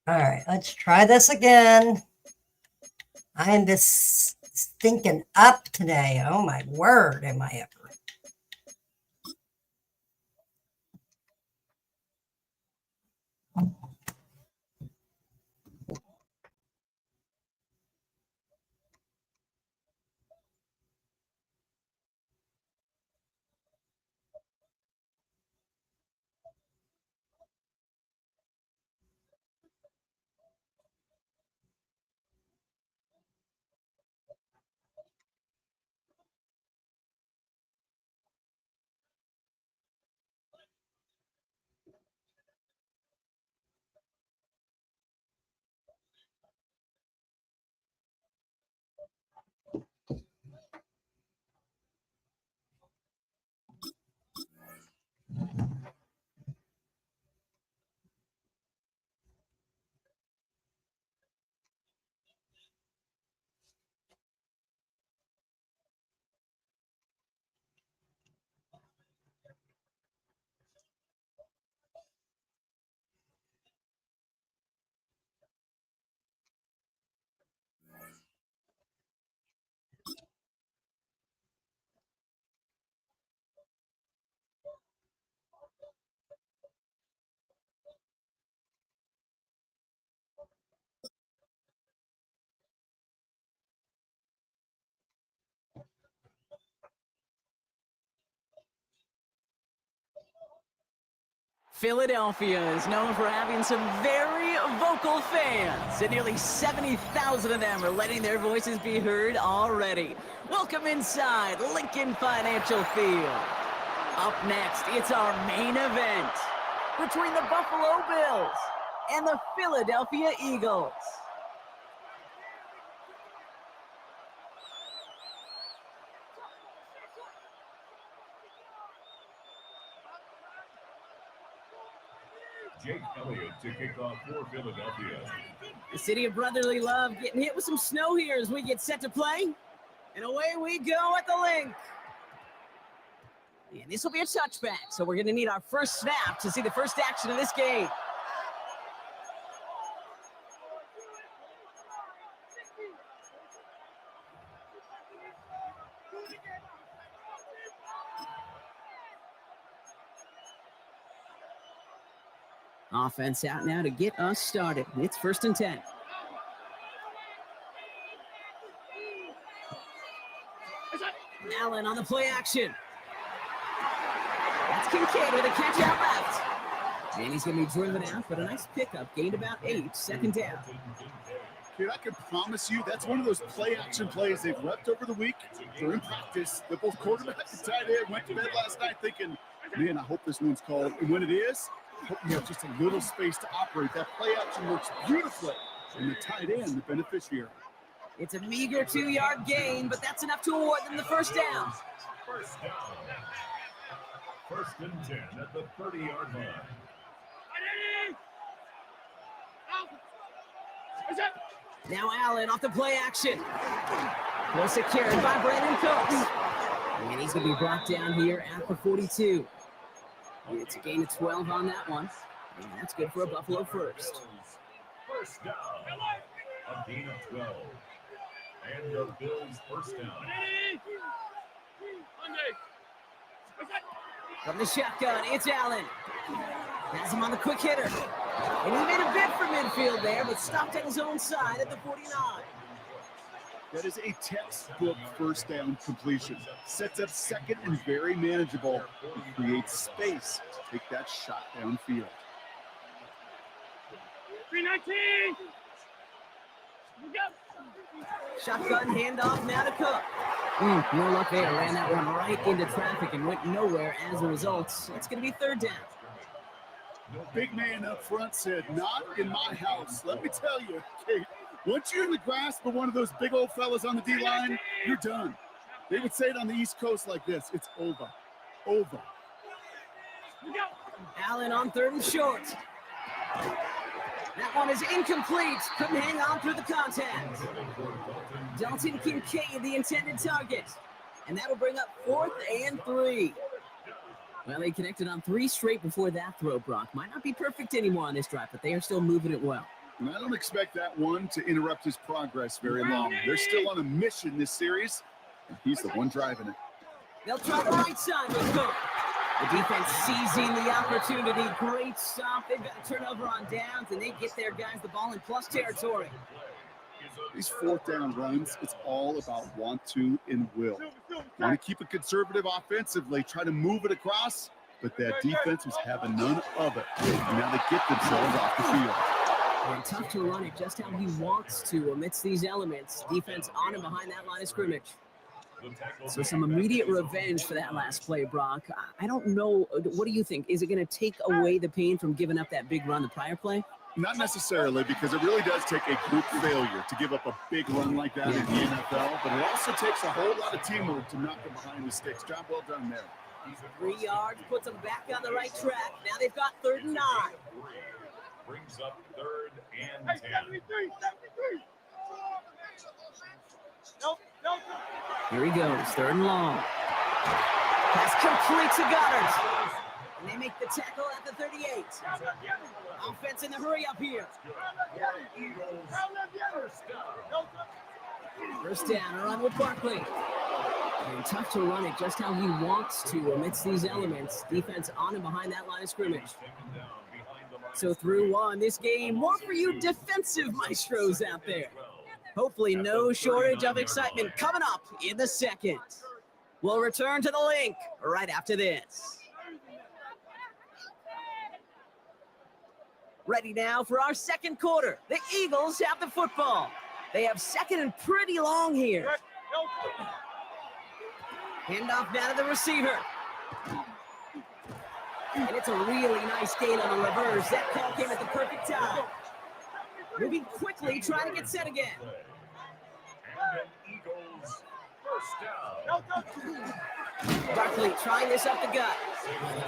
All right, let's try this again. I am just stinking up today. Oh my word, am I ever? Philadelphia is known for having some very vocal fans, and nearly 70,000 of them are letting their voices be heard already. Welcome inside Lincoln Financial Field. Up next, it's our main event between the Buffalo Bills and the Philadelphia Eagles. Jake Elliott to kick off for Philadelphia. The city of brotherly love getting hit with some snow here as we get set to play. And away we go at the link. And this will be a touchback, so we're going to need our first snap to see the first action of this game. Offense out now to get us started. It's 1st and 10. Allen on the play action. That's Kincaid with a catch out left. And he's going to be driven out, but a nice pickup. Gained about 8, 2nd down. Kid, I can promise you that's one of those play-action plays they've repped over the week. They're in practice. The both quarterback and tight end went to bed last night thinking, man, I hope this one's called. And when it is, I hope you have just a little space to operate. That play-action works beautifully. And the tight end, the beneficiary. It's a meager 2-yard gain, but that's enough to award them the first down. First down. 1st and 10 at the 30-yard line. Now Allen off the play action. Well secured by Brandon Cooks. And he's going to be brought down here at the 42. It's a gain of 12 on that one. And that's good for a Buffalo first. First down. A gain of 12. And the Bills' first down. From the shotgun, it's Allen. Has him on the quick hitter. And he made a bid for midfield there, but stopped on his own side at the 49. That is a textbook first down completion. Sets up second and very manageable. Creates space to take that shot downfield. 319. Shotgun handoff now to Cook. No luck there. Ran that one right into traffic and went nowhere as a result. It's going to be 3rd down. Big man up front said, not in my house. Let me tell you, Kate, once you're in the grasp of one of those big old fellas on the D-line, you're done. They would say it on the East Coast like this. It's over. Over. Allen on 3rd and short. That one is incomplete. Couldn't hang on through the contact. Dalton Kincaid, the intended target. And that'll bring up 4th and 3. Well, they connected on 3 straight before that throw, Brock. Might not be perfect anymore on this drive, but they are still moving it well. And I don't expect that one to interrupt his progress very long. They're still on a mission this series, and he's the one driving it. They'll try the right side with Cook. The defense seizing the opportunity. Great stop. They've got a turnover on downs, and they get their guys the ball in plus territory. These 4th down runs, it's all about want to and will. Want to keep it conservative offensively, try to move it across, but that defense was having none of it. And now they get themselves off the field. And tough to run it just how he wants to amidst these elements. Defense on and behind that line of scrimmage. So some immediate revenge for that last play, Brock. I don't know. What do you think? Is it going to take away the pain from giving up that big run the prior play? Not necessarily, because it really does take a group failure to give up a big run like that in the NFL, but it also takes a whole lot of teamwork to knock them behind the sticks. Job well done there. 3 yards, puts them back on the right track. Now they've got 3rd and 9. Brings up 3rd and 10. 73. Here he goes, 3rd and long. Pass complete to Goddard. And they make the tackle at the 38. Offense in the hurry up here. First down, run with Barkley. And tough to run it just how he wants to amidst these elements. Defense on and behind that line of scrimmage. So through one, this game, more for you defensive maestros out there. Hopefully no shortage of excitement coming up in the second. We'll return to the link right after this. Ready now for our second quarter. The Eagles have the football. They have second and pretty long here. Handoff now to the receiver. And it's a really nice gain on the reverse. That call came at the perfect time. Moving quickly, trying to get set again. And an Eagles first down. Barkley trying this up the gut.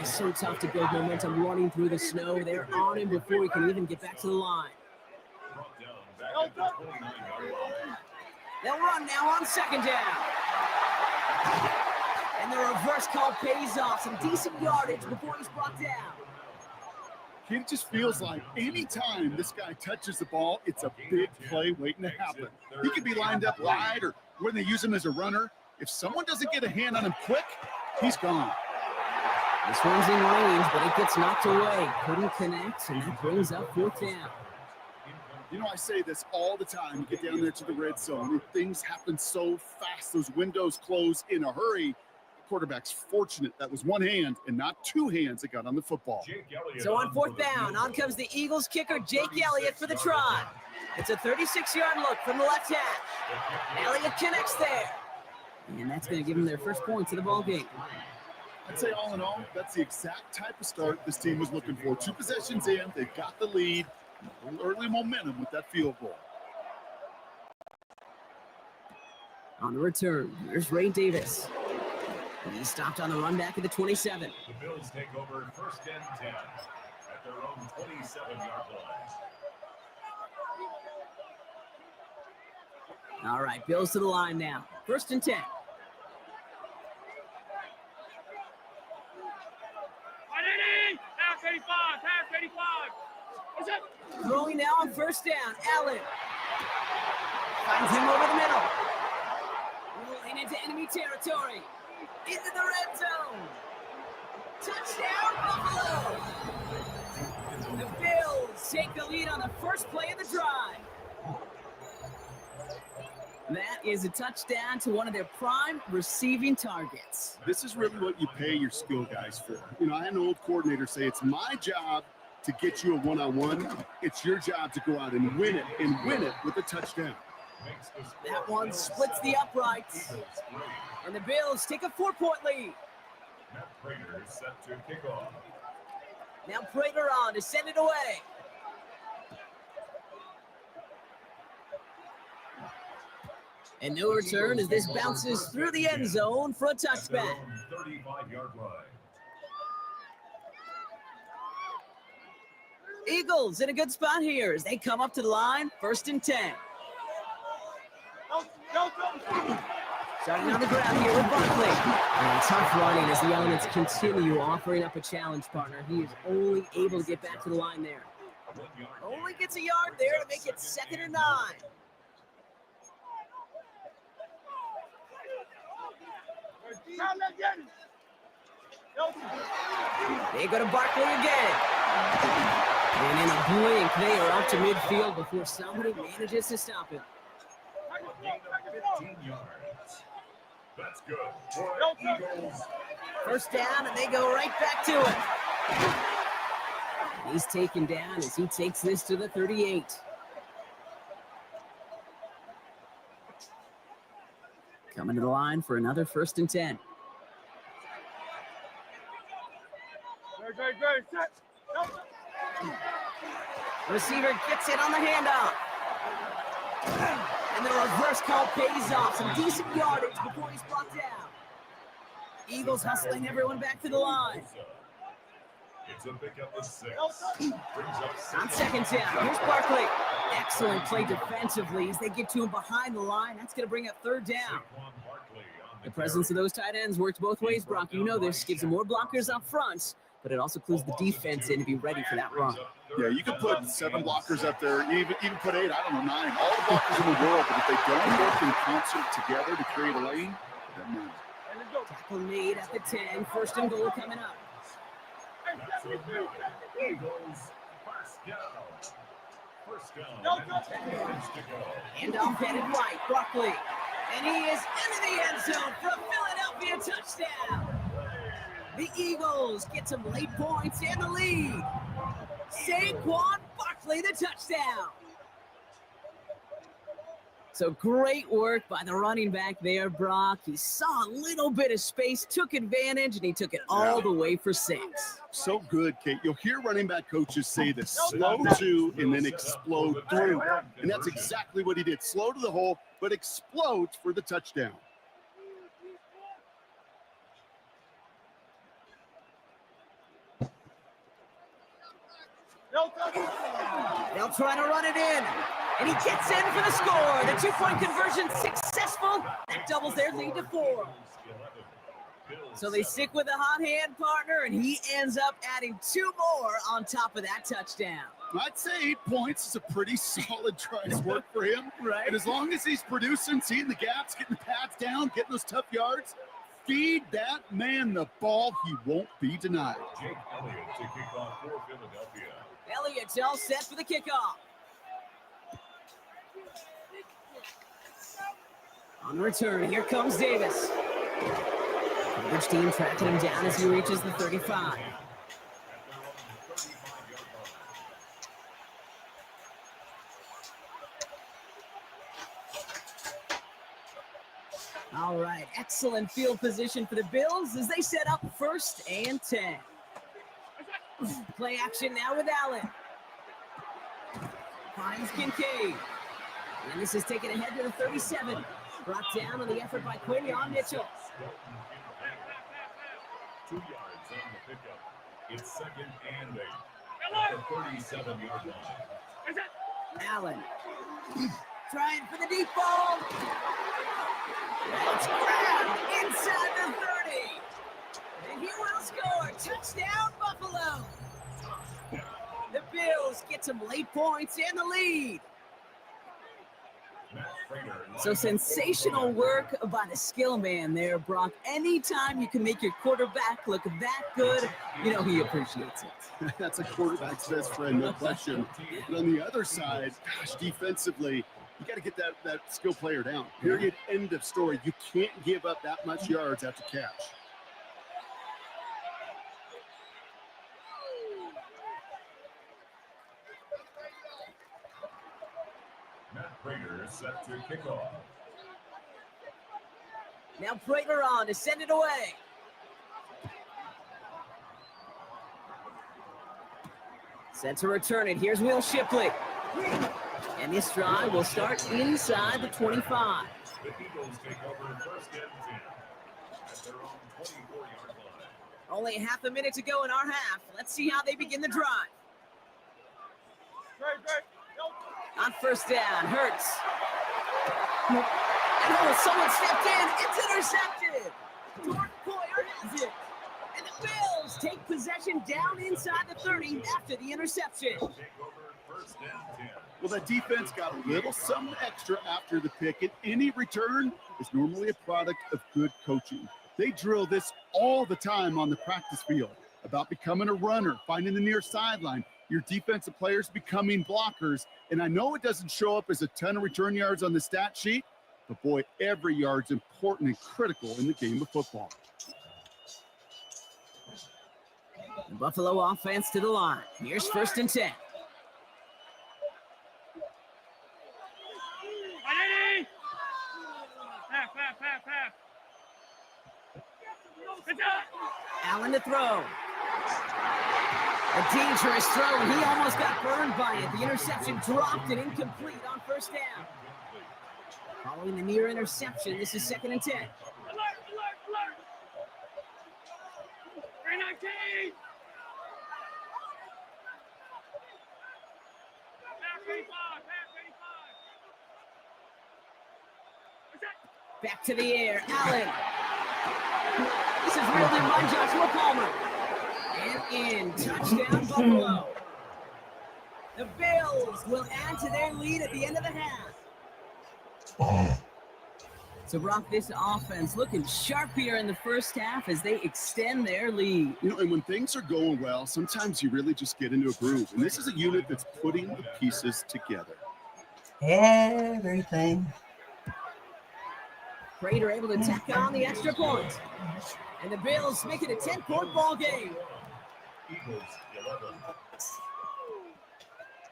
It's so tough to build momentum running through the snow. They're on him before he can even get back to the line. Brought down back at the 29-yard line. They'll run now on second down. And the reverse call pays off. Some decent yardage before he's brought down. It just feels like anytime this guy touches the ball, it's a big play waiting to happen. He could be lined up wide or when they use him as a runner. If someone doesn't get a hand on him quick, he's gone. This one's in range, but it gets knocked away. Couldn't connect, and that brings up fourth down. You know, I say this all the time. You get down there to the red zone, and things happen so fast. Those windows close in a hurry. The quarterback's fortunate that was one hand and not two hands that got on the football. So on fourth down, on comes the Eagles kicker, Jake Elliott, for the try. It's a 36-yard look from the left hash. Elliott connects there. And that's going to give them their first points of the ball game. I'd say all in all, that's the exact type of start this team was looking for. 2 possessions in, they've got the lead. Early momentum with that field goal. On the return, here's Ray Davis. And he stopped on the run back at the 27. The Bills take over first and 10 at their own 27-yard line. All right, Bills to the line now. First and 10. Pass 85, pass 85. What's up? Throwing now on first down, Allen. Finds him over the middle. Rolling into enemy territory. Into the red zone. Touchdown, Buffalo. The Bills take the lead on the first play of the drive. That is a touchdown to one of their prime receiving targets. This is really what you pay your skill guys for. You know, I had an old coordinator say, it's my job to get you a one-on-one. It's your job to go out and win it with a touchdown. That one splits the uprights. And the Bills take a 4-point lead. Matt Prater is set to kick off. Now Prater on to send it away. And no return as this bounces through the end zone for a touchback. 35-yard line. Eagles in a good spot here as they come up to the line, first and 10. Starting on the ground here with Barkley. And tough running as the elements continue offering up a challenge partner. He is only able to get back to the line there. Only gets a yard there to make it 2nd and 9. They go to Barkley again. And in a blink, they are up to midfield before somebody manages to stop him. Gain of 15 yards. That's good for Eagles. First down, and they go right back to it. He's taken down as he takes this to the 38. Coming to the line for another first and 10. Receiver gets it on the handoff. And the reverse call pays off. Some decent yardage before he's brought down. Eagles hustling everyone back to the line. It's a pickup of 6. Brings up On second down, here's Barkley. Excellent play defensively as they get to him behind the line. That's going to bring up third down. The presence of those tight ends works both ways, Brock. You know this. Gives them more blockers up front, but it also clues the defense in to be ready for that run. Yeah, you can put 7 blockers up there, even put 8, I don't know, 9, all the blockers in the world, but if they don't work in concert together to create a lane, it doesn't matter. Tackle made at the 10. First and goal coming up. Eagles first down. First down. And 10 yards to go. Handoff headed right, Barkley. And he is into the end zone for a Philadelphia touchdown. The Eagles get some late points and the lead. Saquon quickly the touchdown. So great work by the running back there, Brock. He saw a little bit of space, took advantage, and he took it all the way for 6. So good, Kate. You'll hear running back coaches say this: slow to and then explode through. And that's exactly what he did. Slow to the hole, but explodes for the touchdown. They'll try to run it in. And he gets in for the score. The 2-point conversion successful. That doubles their lead to 4. So they stick with a hot hand partner, and he ends up adding 2 more on top of that touchdown. I'd say 8 points is a pretty solid try's work for him. Right. And as long as he's producing, seeing the gaps, getting the pads down, getting those tough yards, feed that man the ball. He won't be denied. Jake Elliott to kick off for Philadelphia. Elliott's all set for the kickoff. On return, here comes Davis. Coverage team tracking him down as he reaches the 35. All right, excellent field position for the Bills as they set up 1st and 10. Play action now with Allen. Finds Kincaid. And this is taken ahead to the 37. Brought down on the effort by Quinion Mitchell. 2 yards on the pickup. It's 2nd and 8 at the 37-yard line. Allen trying for the deep ball. It's grabbed inside the 30. And he will score. Touchdown, Buffalo. The Bills get some late points in the lead. So sensational work by the skill man there, Brock. Anytime you can make your quarterback look that good, you know he appreciates it. That's a quarterback's best friend, no question. But on the other side, gosh, defensively, you got to get that skill player down. Period. End of story. You can't give up that much yards after catch. Matt Prater set to kick off. Now Prater on to send it away. Set to return it. Here's Will Shipley. And this drive will start inside the 25. The Eagles take over 1st and 10 at their own 24-yard line. Only half a minute to go in our half. Let's see how they begin the drive. On 1st down, Hurts. And oh, someone stepped in. It's intercepted. Jordan Poyer has it. And the Bills take possession down inside the 30 after the interception. Take over 1st and 10. Well, that defense got a little something extra after the pick, and any return is normally a product of good coaching. They drill this all the time on the practice field about becoming a runner, finding the near sideline, your defensive players becoming blockers. And I know it doesn't show up as a ton of return yards on the stat sheet, but boy, every yard's important and critical in the game of football. The Buffalo offense to the line. Here's 1st and 10. Allen to throw. A dangerous throw, and he almost got burned by it. The interception dropped and incomplete on 1st down. Following the near interception, this is 2nd and 10. Alert! 319! Back to the air, Allen. This is reeled in by Joshua Palmer. And in, touchdown Buffalo. The Bills will add to their lead at the end of the half. So Brock, this offense looking sharp here in the 1st half as they extend their lead. You know, and when things are going well, sometimes you really just get into a groove. And this is a unit that's putting the pieces together. Everything. Prater able to tack on the extra point. And the Bills make it a 10-point ball game. Eagles 11.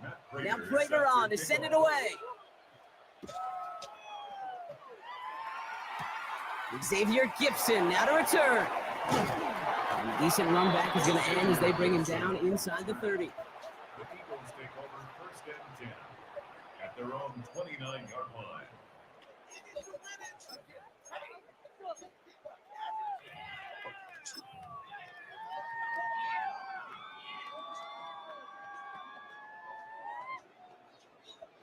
Matt Now Prater on to send it away. Xavier Gibson now to return. And a decent run back is going to end as they bring him down inside the 30. The Eagles take over first and 10 at their own 29-yard line.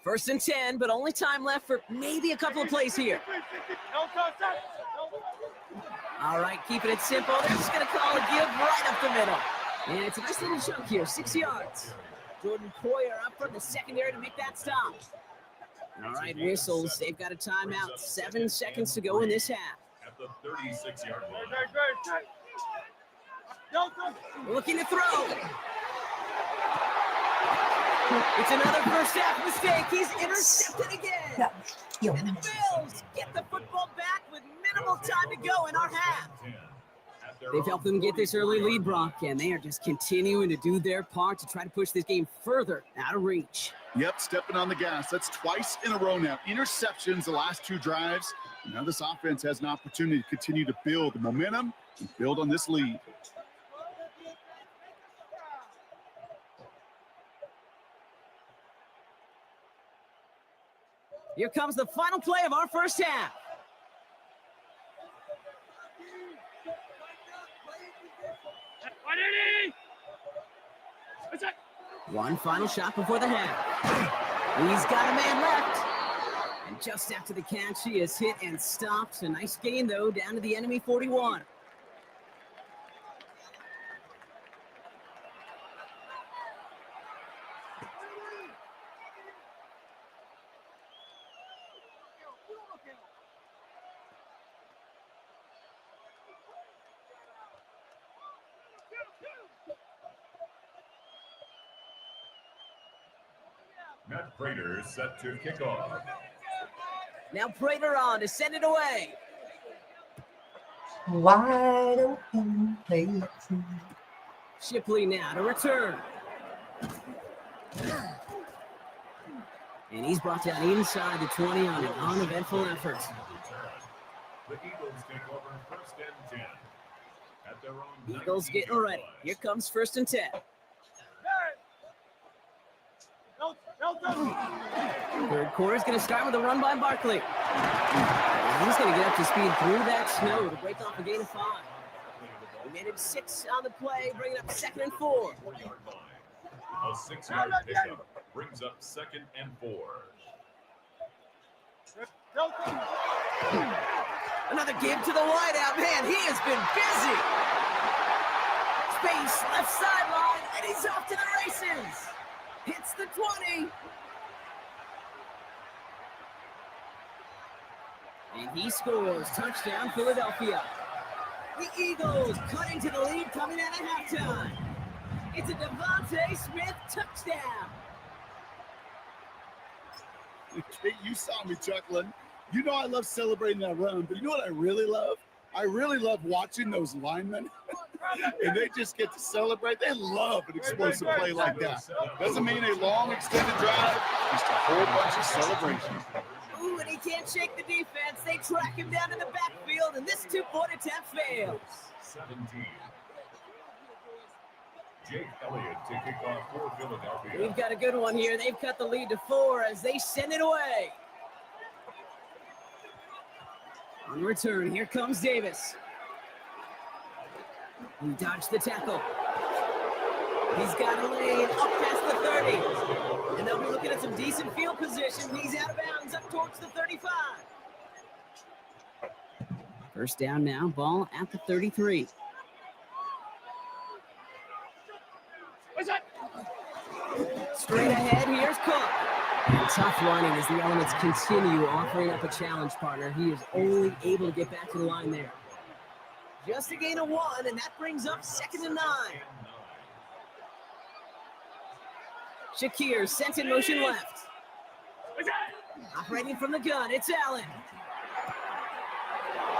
First and 10, but only time left for maybe a couple of plays here. All right, keeping it simple. They're just going to call a give right up the middle. And it's a nice little chunk here, 6 yards. Jordan Poyer up from the secondary to make that stop. All right, whistles. They've got a timeout. 7 seconds to go in this half. At the 36-yard line. Looking to throw. It's another first half mistake. He's intercepted again. And the Bills get the football back with minimal time to go in our half. They've helped them get this early lead, Brock, and they are just continuing to do their part to try to push this game further out of reach. Yep, stepping on the gas. That's twice in a row now. Interceptions the last 2 drives. Now this offense has an opportunity to continue to build the momentum and build on this lead. Here comes the final play of our first half. One final shot before the half. He's got a man left. And just after the catch, he is hit and stopped. A nice gain, though, down to the enemy 41. Matt Prater is set to kick off. Now Prater on to send it away. Wide open places. Shipley now to return. And he's brought down inside the 20 on an uneventful effort. The Eagles take over first and 10 at their own. Eagles getting ready. Here comes first and 10. Third quarter is going to start with a run by Barkley. And he's going to get up to speed through that snow to break off a gain of 5. We made it 6 on the play, bringing up 2nd and 4. A 6-yard pickup brings up 2nd and 4. Another give to the wideout. Man, he has been busy. Space, left sideline, and he's off to the races. Hits the 20. And he scores. Touchdown, Philadelphia. The Eagles cutting to the lead coming out of halftime. It's a Devontae Smith touchdown. You saw me chuckling. You know I love celebrating that run, but you know what I really love? I really love watching those linemen. And they just get to celebrate. They love an explosive play like that. Doesn't mean a long extended drive, just a whole bunch of celebration. Ooh, and he can't shake the defense. They track him down in the backfield, and this 2-point attempt fails. 17. Jake Elliott to kick off for Philadelphia. We've got a good one here. They've cut the lead to 4 as they send it away. On return, here comes Davis. He dodged the tackle. He's got a lane up past the 30. And they'll be looking at some decent field position. He's out of bounds up towards the 35. First down now, ball at the 33. Straight ahead, here's Cook. And tough running as the Elements continue offering up a challenge partner. He is only able to get back to the line there. Just a gain of 1, and that brings up 2nd and 9. Shakir sent in motion left. Operating from the gun, it's Allen.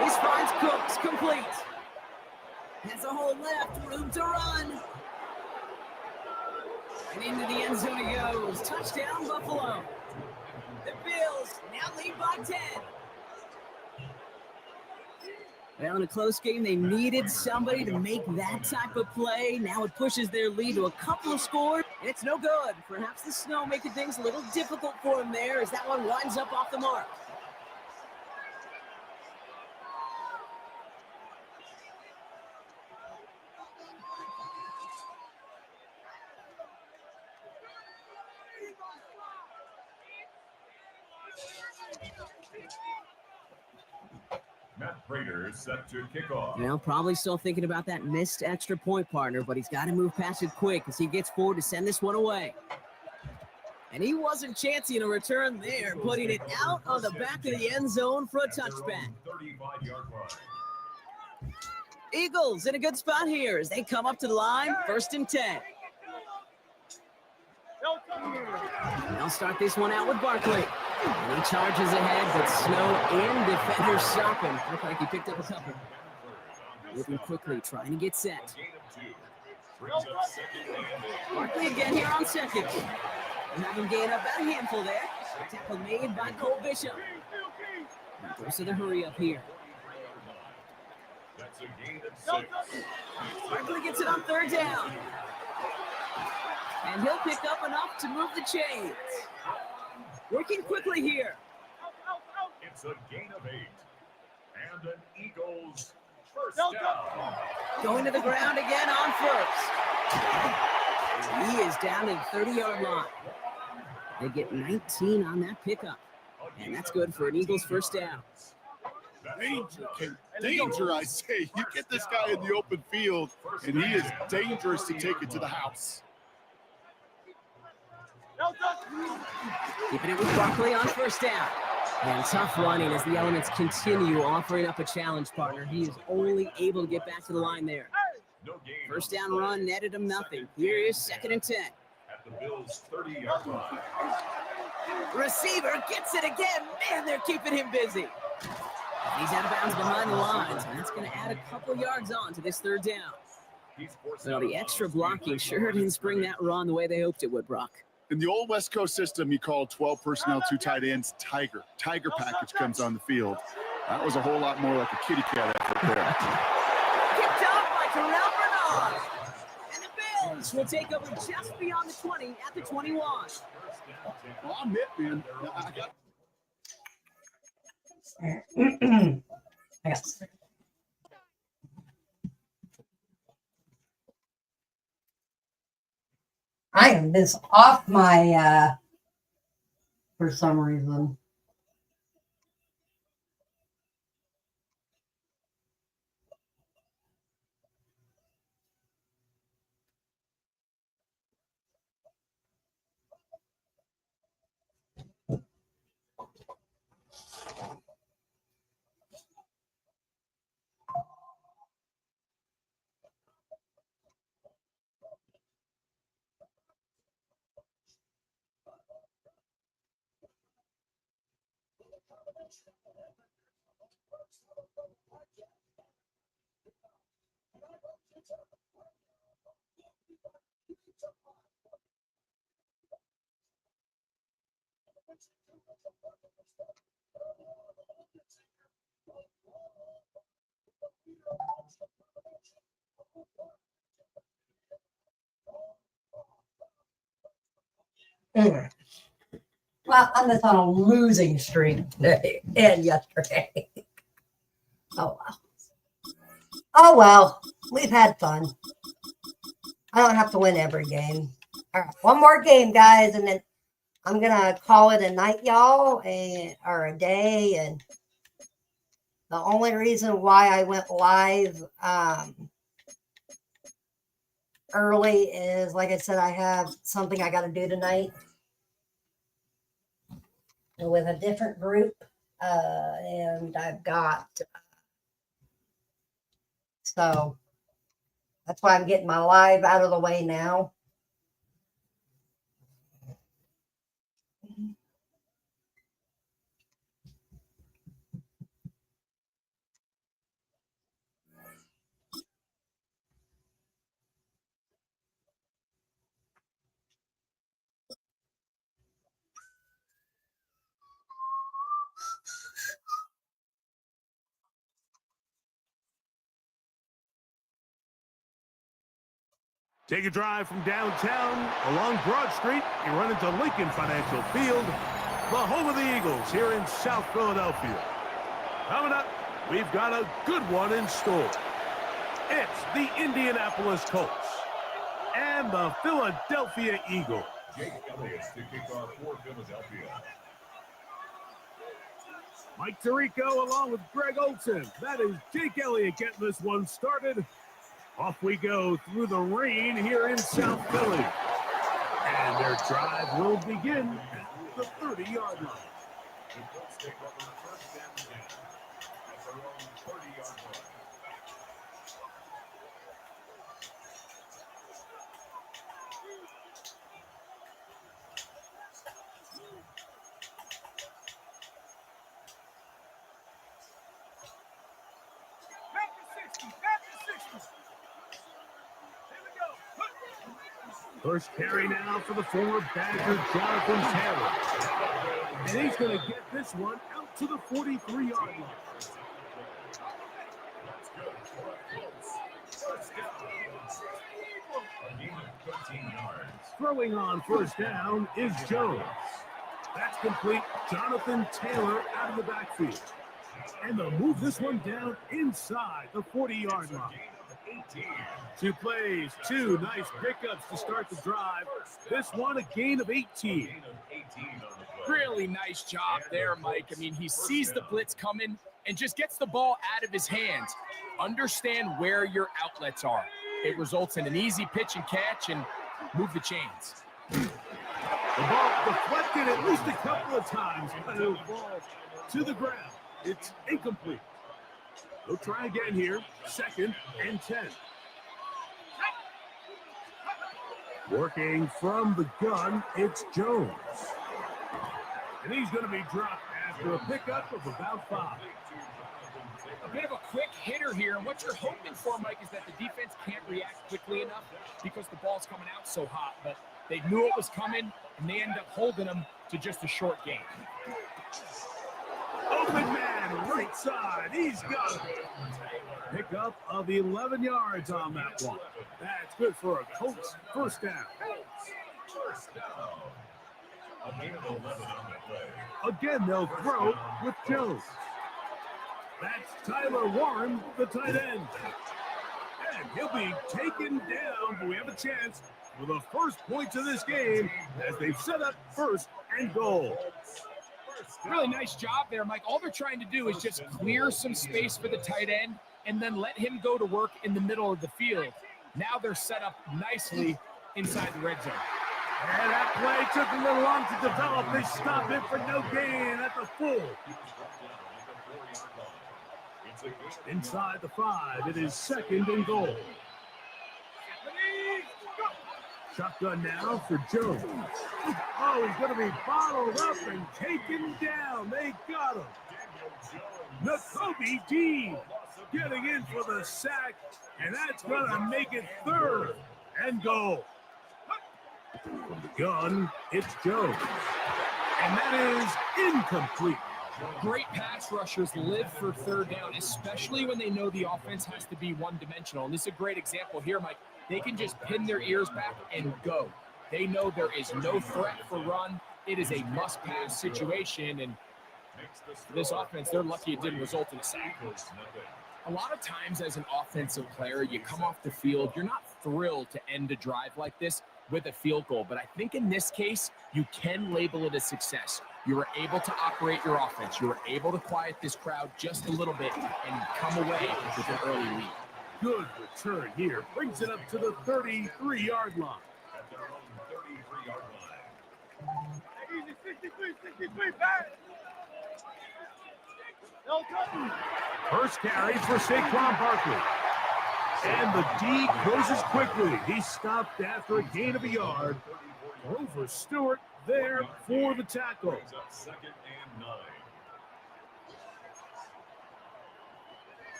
This finds Cooks complete. Has a hole left, room to run. And into the end zone he goes. Touchdown, Buffalo. The Bills now lead by 10. Well, in a close game, they needed somebody to make that type of play. Now it pushes their lead to a couple of scores. And it's no good. Perhaps the snow making things a little difficult for him there as that one winds up off the mark. Matt Prater is set to kick off. Well, probably still thinking about that missed extra point, partner, but he's got to move past it quick as he gets forward to send this one away. And he wasn't chancing a return there, putting it out on the back of the end zone for a touchback. 35-yard line. Eagles in a good spot here as they come up to the line, 1st and 10. They'll start this one out with Barkley. And he charges ahead, but snow and defenders stop him. Looked like he picked up a couple. Moving quickly, trying to get set. Barkley again here on second. And have him gain up a handful there. Tackle made by Cole Bishop. And goes to the hurry up here. That's a gain of 6. Barkley gets it on 3rd down. And he'll pick up enough to move the chains. Working quickly here. It's a gain of 8. And an Eagles first down. Going to the ground again on 1st. He is down to the 30-yard line. They get 19 on that pickup. And that's good for an Eagles first down. Danger, I say. You get this guy in the open field, and he is dangerous to take it to the house. Keeping it with Barkley on 1st down. And tough running as the Elements continue offering up a challenge, partner. He is only able to get back to the line there. First down run netted him nothing. Here is 2nd and 10. At the Bills' 30-yard line. Receiver gets it again. Man, they're keeping him busy. He's out of bounds behind the lines, and that's going to add a couple yards on to this 3rd down. So the extra blocking sure didn't spring that run the way they hoped it would, Brock. In the old West Coast system, you call 12 personnel, 2 tight ends, Tiger. Tiger package comes on the field. That was a whole lot more like a kitty cat effort there. Kicked off by Terrell Bernard. And the Bills will take over just beyond the 20 at the 21. Well, I'm it, man. I got I am this off my for some reason. Anyway. Well, I'm just on a losing streak today and yesterday. Oh, well. Oh, well. We've had fun. I don't have to win every game. All right. One more game, guys, and then I'm going to call it a night, y'all, or a day. And the only reason why I went live early is, like I said, I have something I got to do tonight with a different group, and I've got, so that's why I'm getting my live out of the way now. Take a drive from downtown along Broad Street. You run into Lincoln Financial Field, the home of the Eagles here in South Philadelphia. Coming up, we've got a good one in store. It's the Indianapolis Colts and the Philadelphia Eagles. Jake Elliott to kick off for Philadelphia. Mike Tirico along with Greg Olson. That is Jake Elliott getting this one started. Off we go through the rain here in South Philly. And their drive will begin at the 30-yard line. The Colts take over the first down at their own 30-yard line. First carry now for the former Badger, Jonathan Taylor. And he's going to get this one out to the 43-yard line. Throwing on first down is Jones. That's complete. Jonathan Taylor out of the backfield. And they'll move this one down inside the 40-yard line. 2 plays, 2 nice pickups to start the drive. This one a gain of 18. Really nice job there, Mike. I mean, he sees the blitz coming and just gets the ball out of his hands. Understand where your outlets are. It results in an easy pitch and catch and move the chains. The ball deflected at least a couple of times, but it'll fall to the ground. It's incomplete. They'll try again here. 2nd and 10. Working from the gun, it's Jones. And he's going to be dropped after a pickup of about 5. A bit of a quick hitter here, and what you're hoping for, Mike, is that the defense can't react quickly enough because the ball's coming out so hot, but they knew it was coming, and they end up holding them to just a short gain. Open man, right side, he's got it. Pickup of 11 yards on that one. That's good for a Colts first down. Again, they'll throw with Jones. That's Tyler Warren, the tight end. And he'll be taken down, but we have a chance for the first points of this game as they've set up 1st and goal. Really nice job there, Mike. All they're trying to do is just clear some space for the tight end and then let him go to work in the middle of the field. Now they're set up nicely inside the red zone. And that play took a little long to develop. They stop it for no gain at the full. Inside the 5, it is 2nd and goal. Shotgun now for Jones. Oh, he's going to be bottled up and taken down. They got him. Nakobe Dean getting in for the sack, and that's going to make it 3rd and goal. From the gun, it's Jones. And that is incomplete. Great pass rushers live for 3rd down, especially when they know the offense has to be one-dimensional. And this is a great example here, Mike. They can just pin their ears back and go. They know there is no threat for run. It is a must-pass situation, and for this offense, they're lucky it didn't result in a sack. A lot of times as an offensive player, you come off the field, you're not thrilled to end a drive like this with a field goal. But I think in this case, you can label it a success. You were able to operate your offense. You were able to quiet this crowd just a little bit and come away with an early lead. Good return here. Brings it up to the 33-yard line. At their own 33-yard line. Easy, 63, back. First carry for Saquon Barkley. And the D closes quickly. He stopped after a gain of a yard. Grover Stewart there for the tackle. 2nd and 9.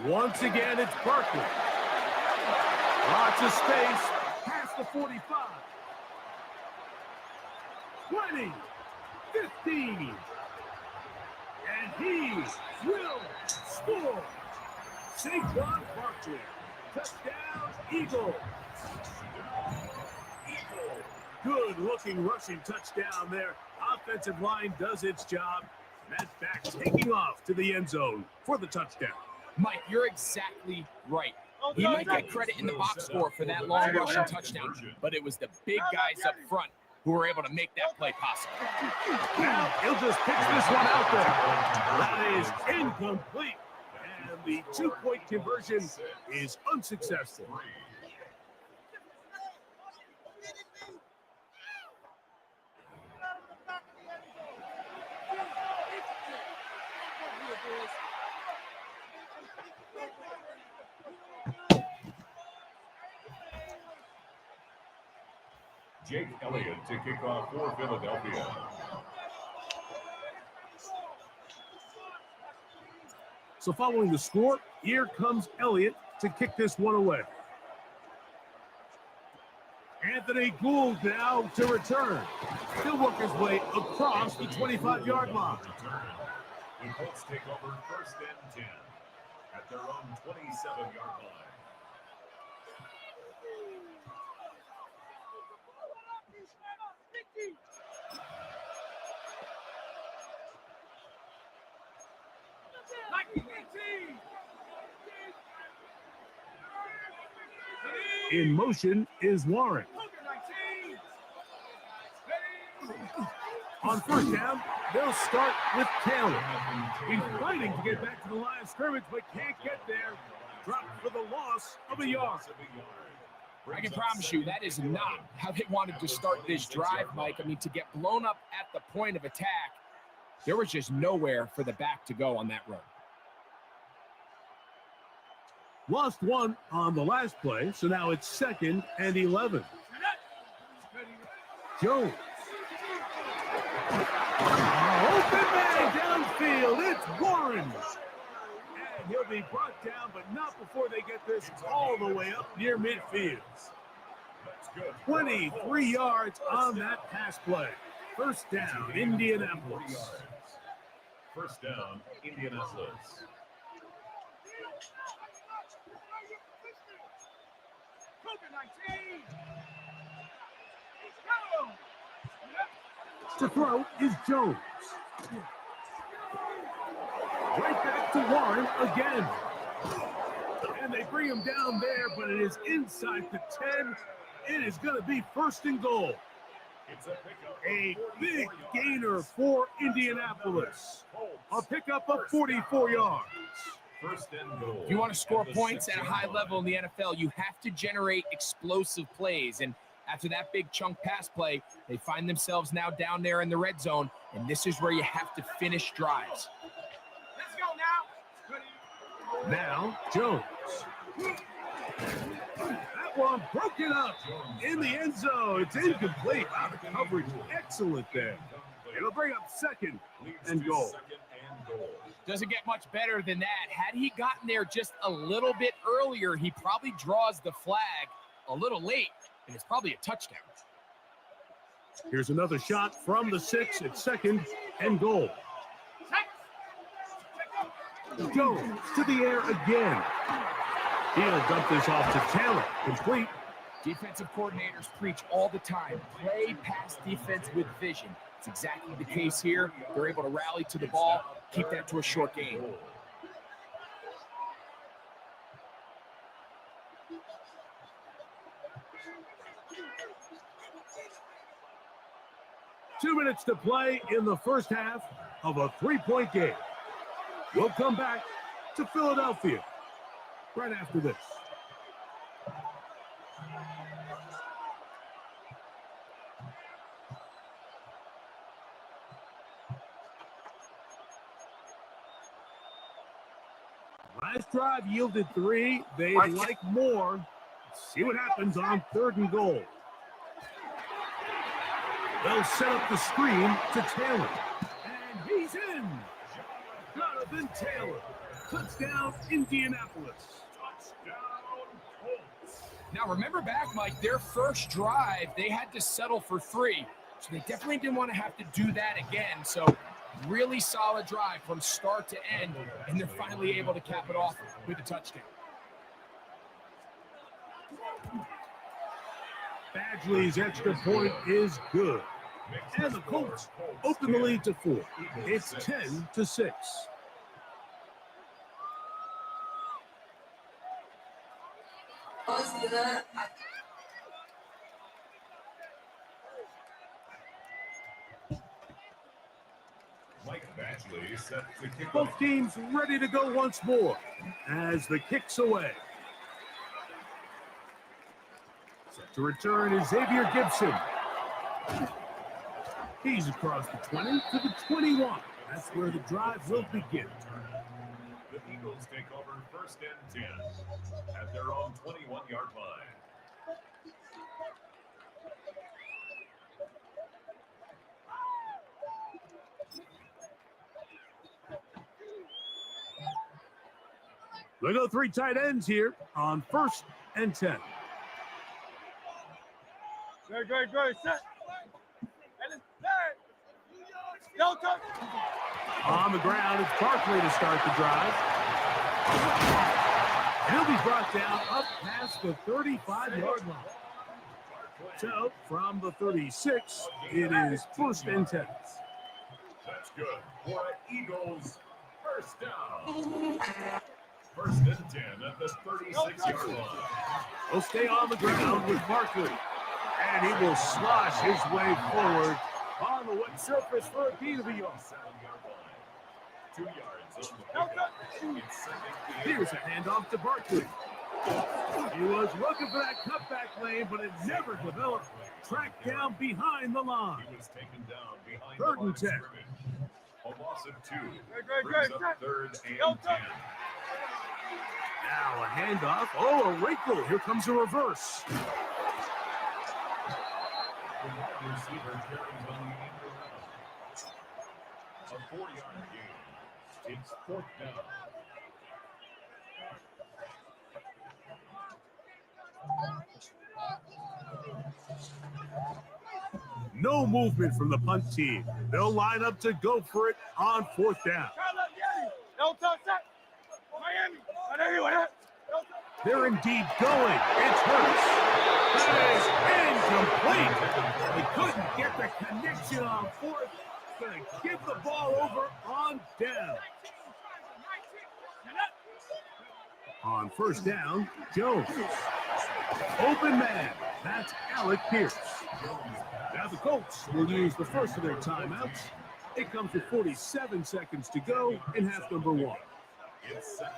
Once again, it's Barkley. Lots of space past the 45. 20, 15. And he will score. Saquon Barkley Touchdown, Eagles. Good-looking rushing touchdown there. Offensive line does its job. That back taking off to the end zone for the touchdown. Mike, you're exactly right. He might get credit in the box score for that long rushing touchdown, but it was the big guys up front who were able to make that play possible. Now he'll just pitch this one out there. That is incomplete. And the two-point conversion is unsuccessful. Jake Elliott to kick off for Philadelphia. So following the score, here comes Elliott to kick this one away. Anthony Gould now to return. He'll work his way across the 25-yard line. The Colts take over 1st and 10 at their own 27-yard line. In motion is Warren. On 1st down, they'll start with Taylor. He's fighting to get back to the line of scrimmage, but can't get there. Dropped for the loss of a yard. I can promise you that is not how they wanted to start this drive, Mike. I mean, to get blown up at the point of attack, there was just nowhere for the back to go on that run. Lost one on the last play, so now it's 2nd and 11. Jones. Open man downfield. It's Warren. And he'll be brought down, but not before they get this all the way up near midfield. 23 yards on that pass play. 1st down, Indianapolis. 1st down, Indianapolis. To throw is Jones. Right back to Warren again. And they bring him down there, but it is inside the 10. It is going to be 1st and goal. A big gainer for Indianapolis. A pickup of 44 yards. 1st and goal. If you want to score points at a high level in the NFL, you have to generate explosive plays. And after that big chunk pass play, they find themselves now down there in the red zone, and this is where you have to finish drives. Let's go now. Now, Jones. That one broken up in the end zone. It's incomplete. Wow, the coverage excellent there. It'll bring up 2nd and goal. Doesn't get much better than that. Had he gotten there just a little bit earlier, he probably draws the flag a little late, and it's probably a touchdown. Here's another shot from the 6 at 2nd and goal. Jones to the air again. He'll dump this off to Taylor. Complete. Defensive coordinators preach all the time, play pass defense with vision. It's exactly the case here. They're able to rally to the ball, keep that to a short game. Two minutes to play in the 1st half of a 3-point game. We'll come back to Philadelphia right after this. Last drive yielded 3. They'd like more. See what happens on 3rd and goal. They'll set up the screen to Taylor. And he's in. Jonathan Taylor. Touchdown, Indianapolis. Touchdown, Colts. Now, remember back, Mike, their first drive, they had to settle for 3. So they definitely didn't want to have to do that again. So really solid drive from start to end, and they're finally able to cap it off with a touchdown. Badgley's extra point is good. And the Colts open the lead to 4. It's 10-6. Both teams ready to go once more as the kick's away. Set to return is Xavier Gibson. He's across the 20 to the 21. That's where the drive will begin. The Eagles take over 1st and 10 at their own 21-yard line. They go 3 tight ends here on 1st and 10. Good. Set. On the ground, it's Barkley to start the drive. He'll be brought down up past the 35-yard line. So, from the 36, it is 1st and 10. That's good for Eagles. 1st down. 1st and 10 at the 36-yard line. He'll stay on the ground with Barkley. And he will slosh his way forward on the wet surface for a gain of a yard. 7-yard line. 2 yards on the pickup. Here's a handoff to Barkley. He was looking for that cutback lane, but it never developed. Tracked down behind the line. He was taken down behind 3rd and 10. A loss of 2. Brings up 3rd and 10. Now a handoff. Oh, a wrinkle. Here comes a reverse. The wide receiver carries on the end around. A 4-yard gain. It's 4th down. No movement from the punt team. They'll line up to go for it on 4th down. They're indeed going. It's Hurts. That is incomplete. They couldn't get the connection on 4th. Going to give the ball over on down. On 1st down, Jones. Open man. That's Alec Pierce. Now the Colts will use the first of their timeouts. It comes with 47 seconds to go in half number 1.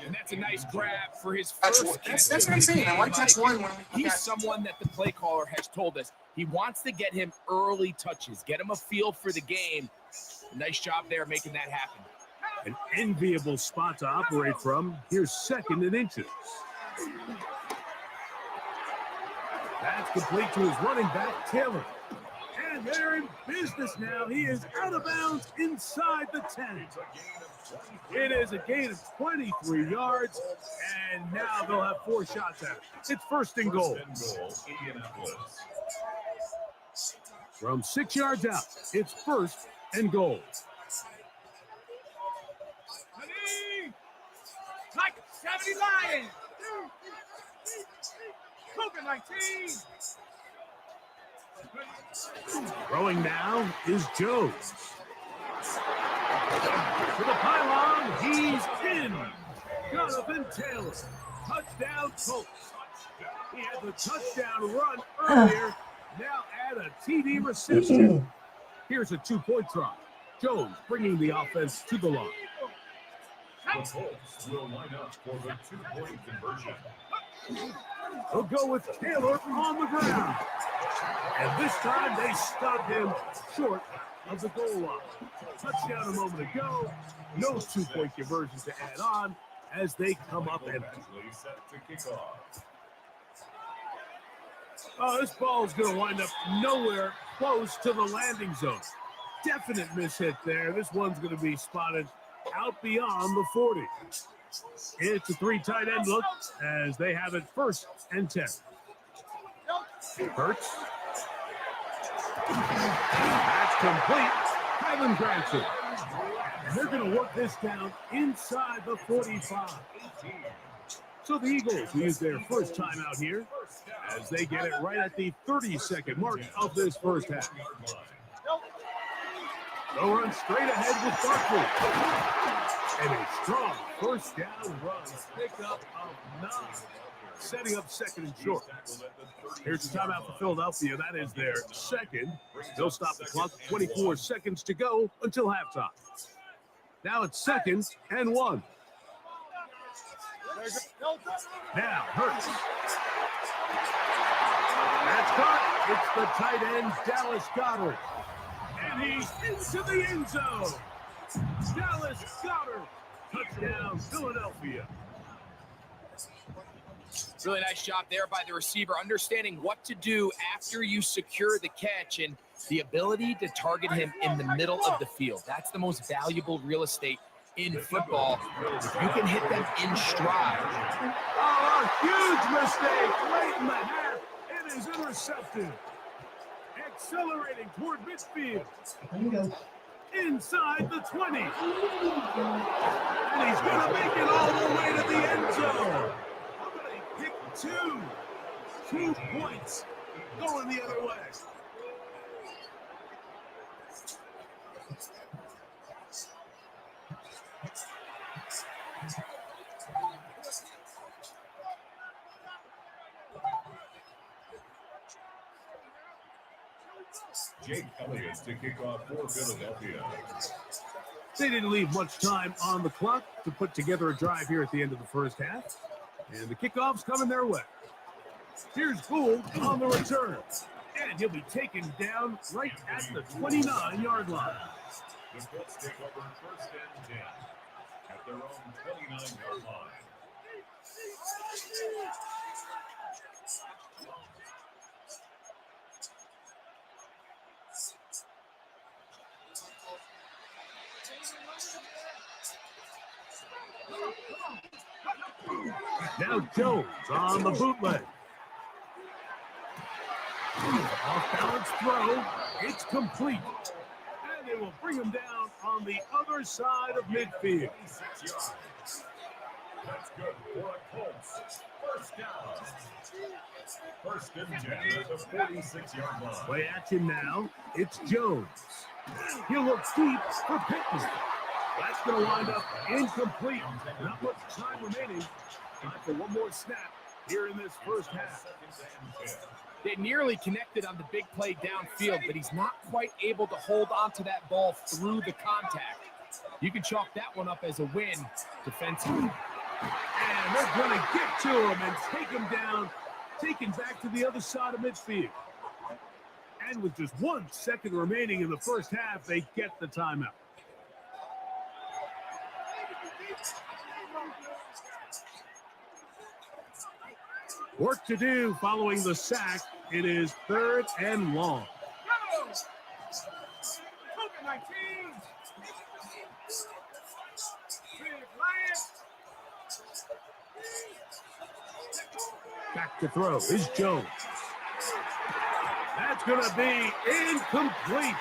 And that's a nice grab for his first. That's what I'm saying. I like that's one. He's someone that the play caller has told us he wants to get him early touches, get him a feel for the game. Nice job there making that happen. An enviable spot to operate from. Here's 2nd and inches. That's complete to his running back, Taylor. And they're in business now. He is out of bounds inside the 10. It is a gain of 23 yards, and now they'll have 4 shots at it. It's 1st and goal. Indianapolis. From 6 yards out, it's 1st and goal. Like 70 Lions. Cougar 19. Throwing now is Jones. To the pylon, he's in. Jonathan Taylor. Touchdown Colts. He had the touchdown run earlier. Now add a TD reception. Here's a 2-point try. Jones bringing the offense to the line. The Colts will line up for the 2-point conversion. They'll go with Taylor on the ground. And this time they stopped him short of the goal line. Touchdown a moment ago. No 2-point conversion to add on as they come up empty. Set to kick off. Oh, this ball is going to wind up nowhere close to the landing zone. Definite mishit there. This one's going to be spotted out beyond the 40. It's a 3 tight end look as they have it 1st and 10. Hurts. That's complete. Kevin Granson. And they're going to work this down inside the 45. So the Eagles use their first timeout here as they get it right at the 30-second mark of this first half. They'll run straight ahead with Barkley. And a strong first down run, pickup of 9, setting up second and short. Here's the timeout for Philadelphia. That is their second. They'll stop the clock. 24 seconds to go until halftime. Now it's 2nd and 1. Now Hurts. That's caught. It's the tight end, Dallas Goedert. And he's into the end zone. Dallas Goedert. Touchdown, Philadelphia. Really nice job there by the receiver, understanding what to do after you secure the catch and the ability to target him in the middle of the field. That's the most valuable real estate in football. You can hit them in stride. Oh, a huge mistake late in the half. It is intercepted. Accelerating toward midfield. Inside the 20. And he's going to make it all the way to the end zone. How about a pick 2? 2 points going the other way. Jake Elliott to kick off for Philadelphia. They didn't leave much time on the clock to put together a drive here at the end of the first half. And the kickoff's coming their way. Here's Gould on the return. And he'll be taken down right at the 29-yard line. The Colts take over 1st and 10 at their own 29-yard line. Now Jones on the bootleg. Off-balance throw. It's complete. And they will bring him down on the other side of midfield. 26 yards. That's good for a Colts. 1st down. 1st and 10 at the 46-yard line. Play action now. It's Jones. He'll look deep for Pittman. That's going to wind up incomplete. Not much time remaining. Time for one more snap here in this first half. They nearly connected on the big play downfield, but he's not quite able to hold on to that ball through the contact. You can chalk that one up as a win defensively. And they're going to get to him and take him down, taken back to the other side of midfield. And with just 1 second remaining in the first half, they get the timeout. Work to do following the sack. It is 3rd and long. Back to throw is Jones. That's going to be incomplete.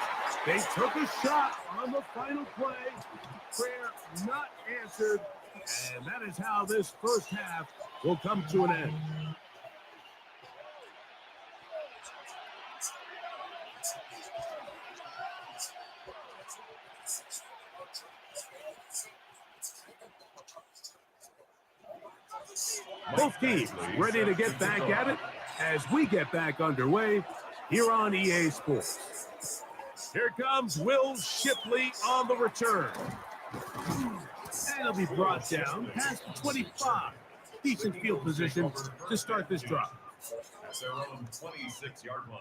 They took a shot on the final play. Prayer not answered. And that is how this first half will come to an end. Both teams ready to get back at it as we get back underway here on EA Sports. Here comes Will Shipley on the return. And he'll be brought down past the 25. Decent field position to start this drive. At their own 26-yard line.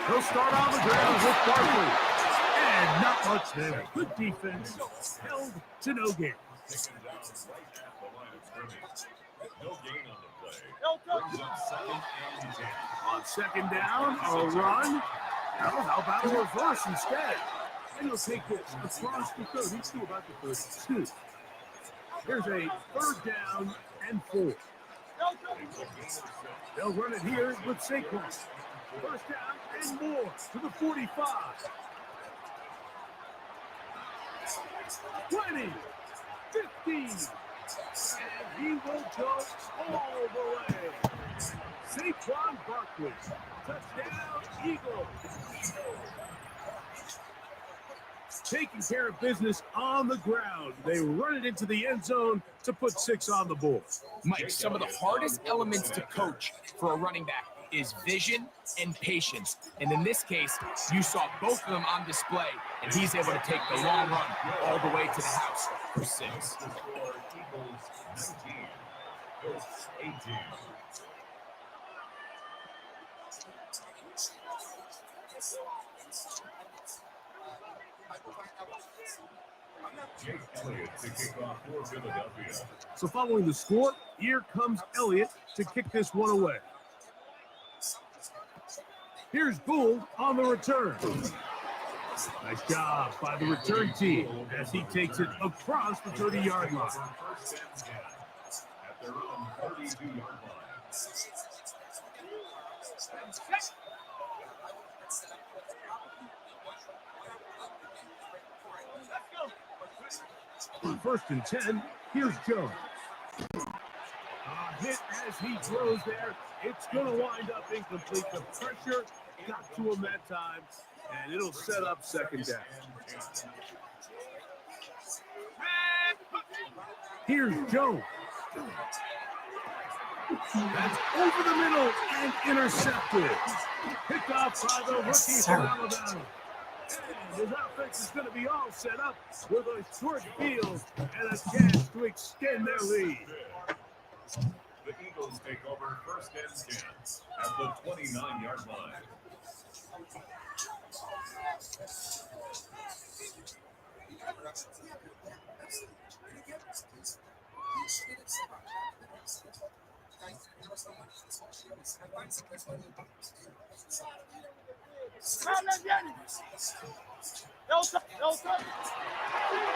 He'll start on the ground with Barkley. And not much there. Good defense. Held to no gain. Taken down right at the line of scrimmage. No gain on the play. Brings up 2nd and 10. On 2nd down, a run. How about a reverse instead? And he'll take this across the 32, about the 32. Here's a 3rd down and 4. They'll run it here with Saquon. 1st down and more to the 45. 20, 15, and he will go all the way. Saquon Barkley, touchdown Eagles. Taking care of business on the ground. They run it into the end zone to put 6 on the board. Mike, some of the hardest elements to coach for a running back is vision and patience. And in this case, you saw both of them on display, and he's able to take the long run all the way to the house for 6. Eagles 19, Colts 18. Jake Elliott to kick off for Philadelphia. So following the score, here comes Elliott to kick this one away. Here's Gould on the return. Nice job by the return team as he takes it across the 30-yard line. First and 10 at their own 32-yard line. On 1st and 10, here's Jones. A hit as he throws there. It's going to wind up incomplete. The pressure got to him that time, and it'll set up 2nd down. Here's Jones. That's over the middle and intercepted. Picked off by the rookie from Alabama. And his offense is going to be all set up with a short field and a chance to extend their lead. The Eagles take over 1st and 10 at the 29-yard line.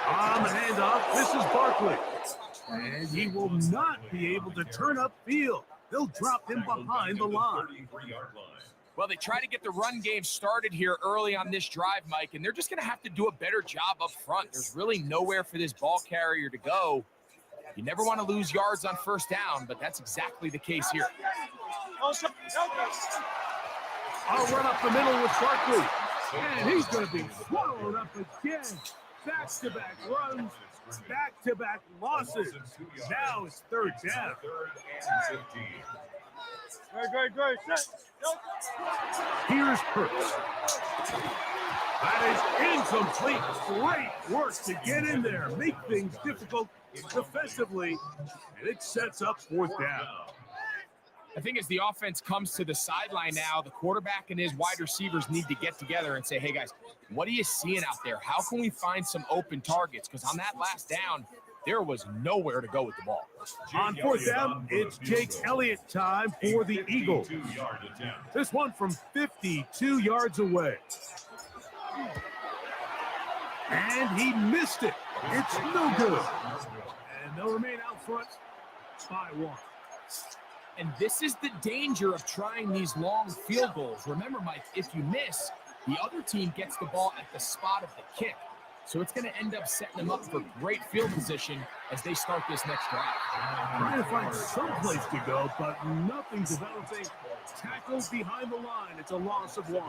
On the handoff, this is Barkley. And he will not be able to turn upfield. They'll drop him behind the line. 33-yard line. Well, they try to get the run game started here early on this drive, Mike, and they're just going to have to do a better job up front. There's really nowhere for this ball carrier to go. You never want to lose yards on 1st down, but that's exactly the case here. I'll run up the middle with Barkley. And he's going to be swallowed up again. Back-to-back runs, back-to-back losses. Now it's 3rd down. 3rd and 15. Here's Hurts. That is incomplete. Great work to get in there, make things difficult defensively, and it sets up 4th down. I think as the offense comes to the sideline now, the quarterback and his wide receivers need to get together and say, hey, guys, what are you seeing out there? How can we find some open targets? Because on that last down, there was nowhere to go with the ball. On 4th down, it's Jake Elliott time for the Eagles. This one from 52 yards away. And he missed it. It's no good. And they'll remain out front by 1. And this is the danger of trying these long field goals. Remember, Mike, if you miss, the other team gets the ball at the spot of the kick. So it's going to end up setting them up for great field position as they start this next drive. Trying to find some place to go, but nothing developing. Tackled behind the line. It's a loss of 1.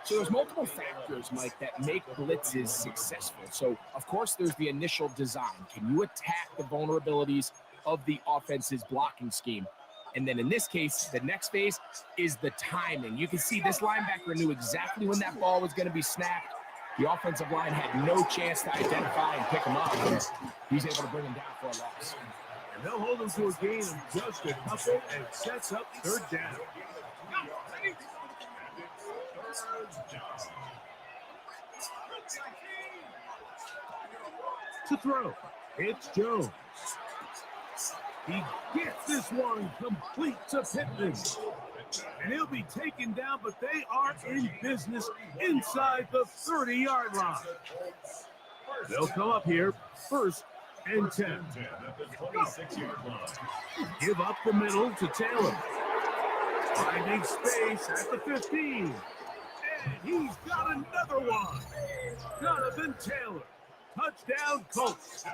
So there's multiple factors, Mike, that make blitzes successful. So, of course, there's the initial design. Can you attack the vulnerabilities of the offense's blocking scheme? And then in this case, the next phase is the timing. You can see this linebacker knew exactly when that ball was going to be snapped. The offensive line had no chance to identify and pick him up. He's able to bring him down for a loss. And they'll hold him to a gain of just a couple and sets up 3rd down. To throw, it's Jones. He gets this one complete to Pittman. And he'll be taken down, but they are in business inside the 30-yard line. They'll come up here 1st and 10. At the 26-yard line. Give up the middle to Taylor. Finding space at the 15. And he's got another one. Jonathan Taylor. Touchdown, Colts.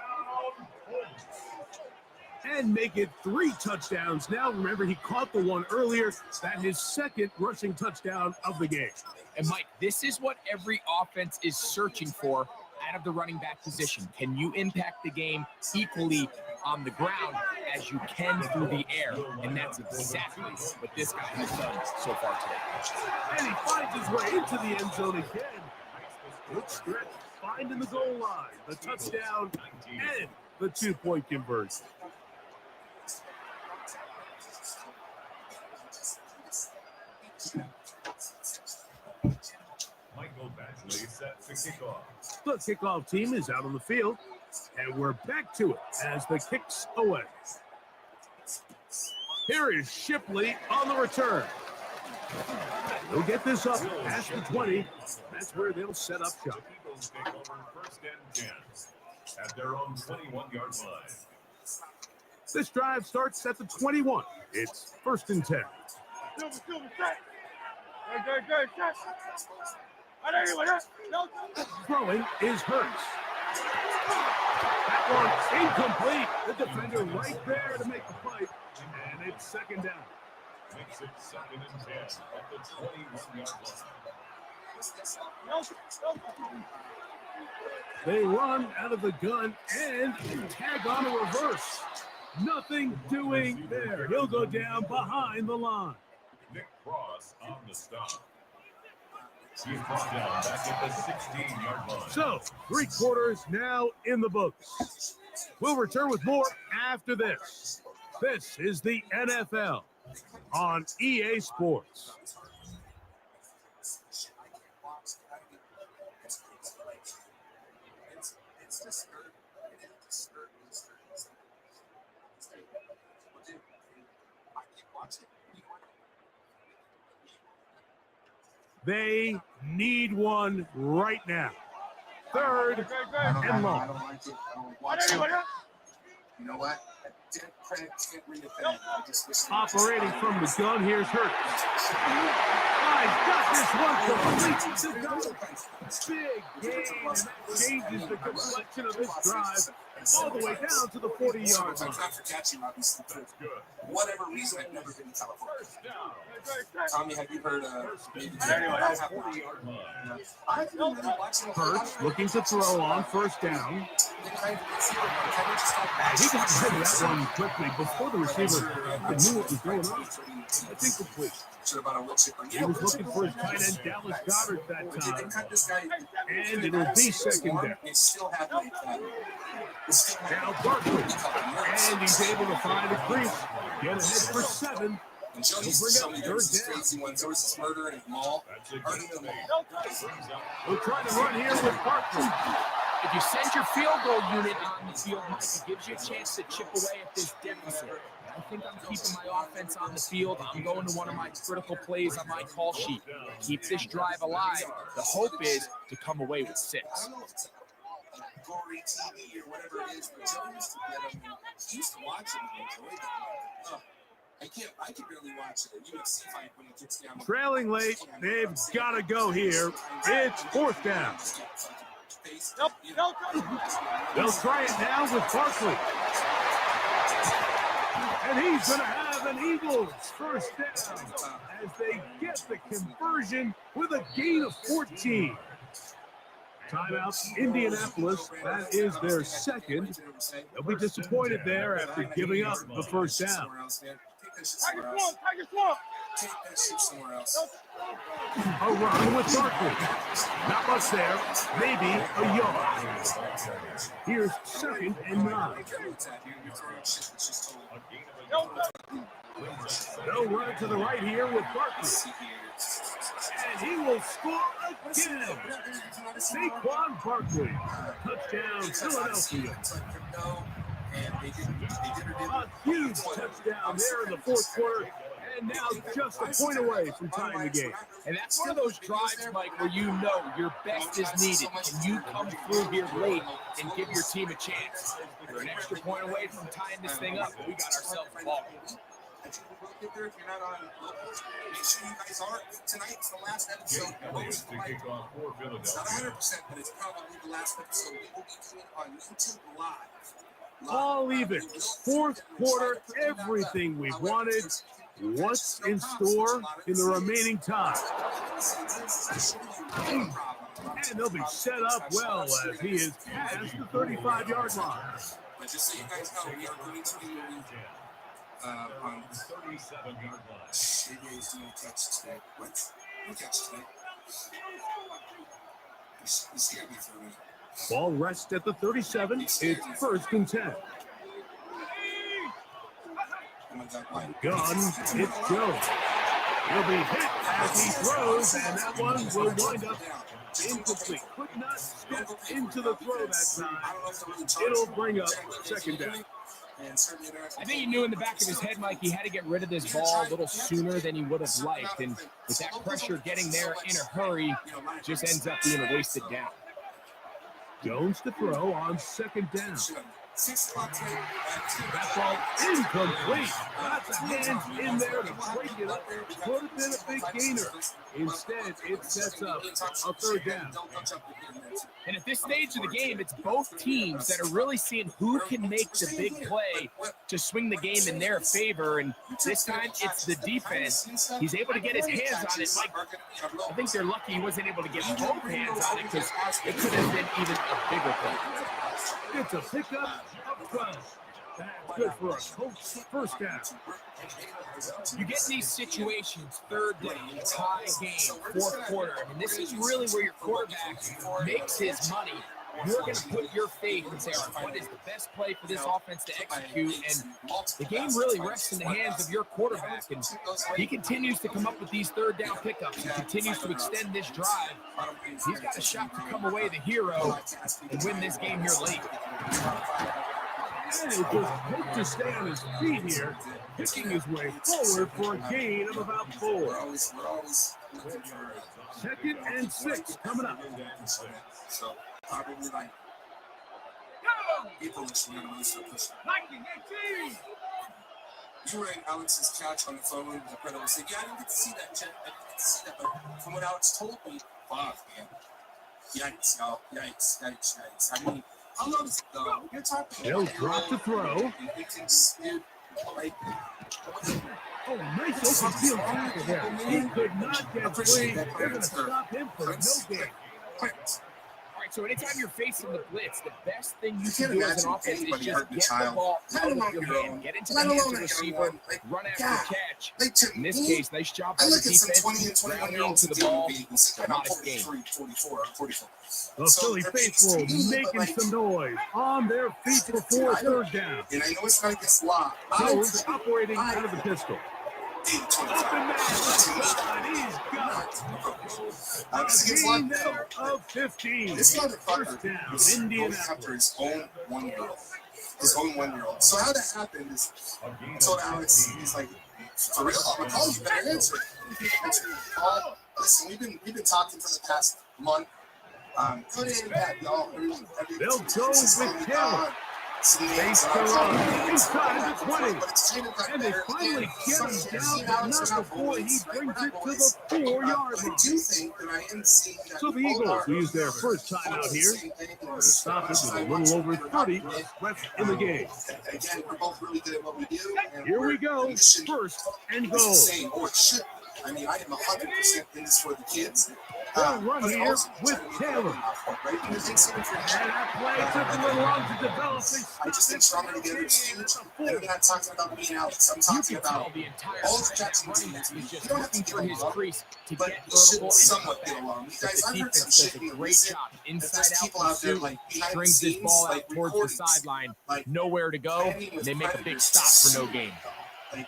And make it 3 touchdowns now. Remember, he caught the one earlier. That's his second rushing touchdown of the game. And Mike, this is what every offense is searching for out of the running back position. Can you impact the game equally on the ground as you can through the air? And that's exactly what this guy has done so far today. And he finds his way into the end zone again. Good stretch, finding the goal line, the touchdown, and the 2-point conversion. Michael Badgley set to kickoff. The kickoff team is out on the field, and we're back to it as the kicks away. Here is Shipley on the return. They'll get this up past the 20. That's where they'll set up shop. Eagles take over first and 10 at their own 21-yard line. This drive starts at the 21. It's first and 10. Throwing is Hurts. That one's incomplete. The defender right there to make the play. And it's second down. Makes it second and 10 at the 21-yard line. They run out of the gun and tag on a reverse. Nothing doing there. He'll go down behind the line. Nick Cross on the stop. He's brought down back at the 16-yard line. So, 3 quarters now in the books. We'll return with more after this. This is the NFL on EA Sports. They need one right now. Third and long. You know what? Operating from the gun, here's Hurts. He's got this one complete. Big gain, and that changes the complexion of this drive all the way down to the 40-yard line. Time for catching, obviously, but whatever reason, I've never been in California. Tommy, have you heard maybe Hurts looking to throw on first down. He got rid of that one quickly before the receiver knew what was going on. That's incomplete. He was looking for his tight end Dallas Goedert that time. And it'll be second down. Now Barkley. And he's able to find a crease. Get ahead for 7. He'll bring up third down. We'll try to run here with Barkley. If you send your field goal unit on the field, Mike, it gives you a chance to chip away at this deficit. I think I'm keeping my offense on the field. I'm going to one of my critical plays on my call sheet. Keep this drive alive. The hope is to come away with 6. Gory TV or whatever it is, but Joe used to get them. He used to watch it and enjoy them. I can barely watch it. UFC fight when it gets down. Trailing late, they've got to go here. It's fourth down. They'll try it now with Barkley. And he's going to have an Eagles first down as they get the conversion with a gain of 14. Timeout, Indianapolis. That is their second. They'll be disappointed there after giving up the first down. A run with Barkley. Not much there. Maybe a yard. Here's second and 9. They'll run it to the right here with Barkley. And he will score again. Saquon Barkley. Touchdown, Philadelphia. A huge touchdown there in the fourth quarter. And now just a point away from tying the game. And that's one of those drives, Mike, where you know your best is needed, and you come through here late and give your team a chance. We're an extra point away from tying this thing up, but we got ourselves a ball. If you're not on locals, make sure you guys are. Tonight's the last episode. It's not 100%, but it's probably the last episode we will be doing on YouTube live. All even. Fourth quarter, everything we wanted. What's in store in the remaining time? And they'll be set up well as he is past the 35-yard line. But just so you guys know, we are going to be on 37-yard line. Shady's doing a catch today. What? No catch today. You scared me for a minute. Ball rests at the 37. It's 1st and 10. Gun, it's Jones. He'll be hit as he throws, and that one will wind up incomplete. Could not step into the throw that time. It'll bring up 2nd down. I think he knew in the back of his head, Mike, he had to get rid of this ball a little sooner than he would have liked. And with that pressure getting there in a hurry, just ends up being a wasted down. Jones to throw on 2nd down. That ball incomplete. Got the hands in there to break it up. Could have been a big gainer. Instead, it sets up a 3rd down. And at this stage of the game, it's both teams that are really seeing who can make the big play to swing the game in their favor. And this time, it's the defense. He's able to get his hands on it. Mike, I think they're lucky he wasn't able to get both hands on it because it could have been even a bigger play. It's a pickup up front. That's good for us. 1st down. You get these situations, 3rd down, tie game, 4th quarter. I mean, this is really where your quarterback makes his money. You're going to put your faith and say, all right, what is the best play for this offense to execute? And the game really rests in the hands of your quarterback. And he continues to come up with these 3rd down pickups. He continues to extend this drive. He's got a shot to come away the hero and win this game here late. And he just hoped to stay on his feet here, picking his way forward for a gain of about 4. 2nd and 6 coming up. So probably like people listening to this are pushing. You were in Alex's catch on the phone. The brother was saying, "Yeah, I didn't get to see that, Jen. I didn't get to see that." But from what Alex told me, fuck, man. Yikes, y'all. Yikes. I mean, how long does it go? You're talking. He'll drop the throw. Oh, nice open field tackle there. He could not get free. They're going to stop him for no gain. All right, so anytime you're facing the blitz, the best thing you can do as an offense is just get the ball out of your hand, get into the hands of the receiver, run after catch. In this case, nice job by the defense, grounding into the ball, modest game. The Philly faithful making some noise on their feet before 3rd down. And I know it's not against law. Jones operating out of the pistol. Up and down, he's got a gain of 15. This motherfucker 1st down, was going Indianapolis. after his own 1-year-old. His own 1-year-old. So how that happened is, I told Alex, he's like, for real, I'm gonna call you, better answer it. Listen, we've been talking for the past month. Good and bad, y'all. They'll go with Taylor. Face to run. Inside the 20. And they finally get him down, but not before he brings it to the 4-yard line. So the Eagles use their first time out here. The stop is a little over 30 left in the game. Again, we're both really good at what we do. Here we go. 1st and goal. I mean, I am 100% in this for the kids. They'll run here with Taylor. And that play took a little long to develop. I just think strong together is huge. And I'm not talking about me and Alex. I'm talking about all the Jackson teams. You don't have to get along, but you should somewhat get along. You guys, I've heard some shit in recent. There's people out there like behind the brings this scenes, ball out like towards the recordings. sideline, Like, nowhere to go, and they make a big stop for no gain. Like,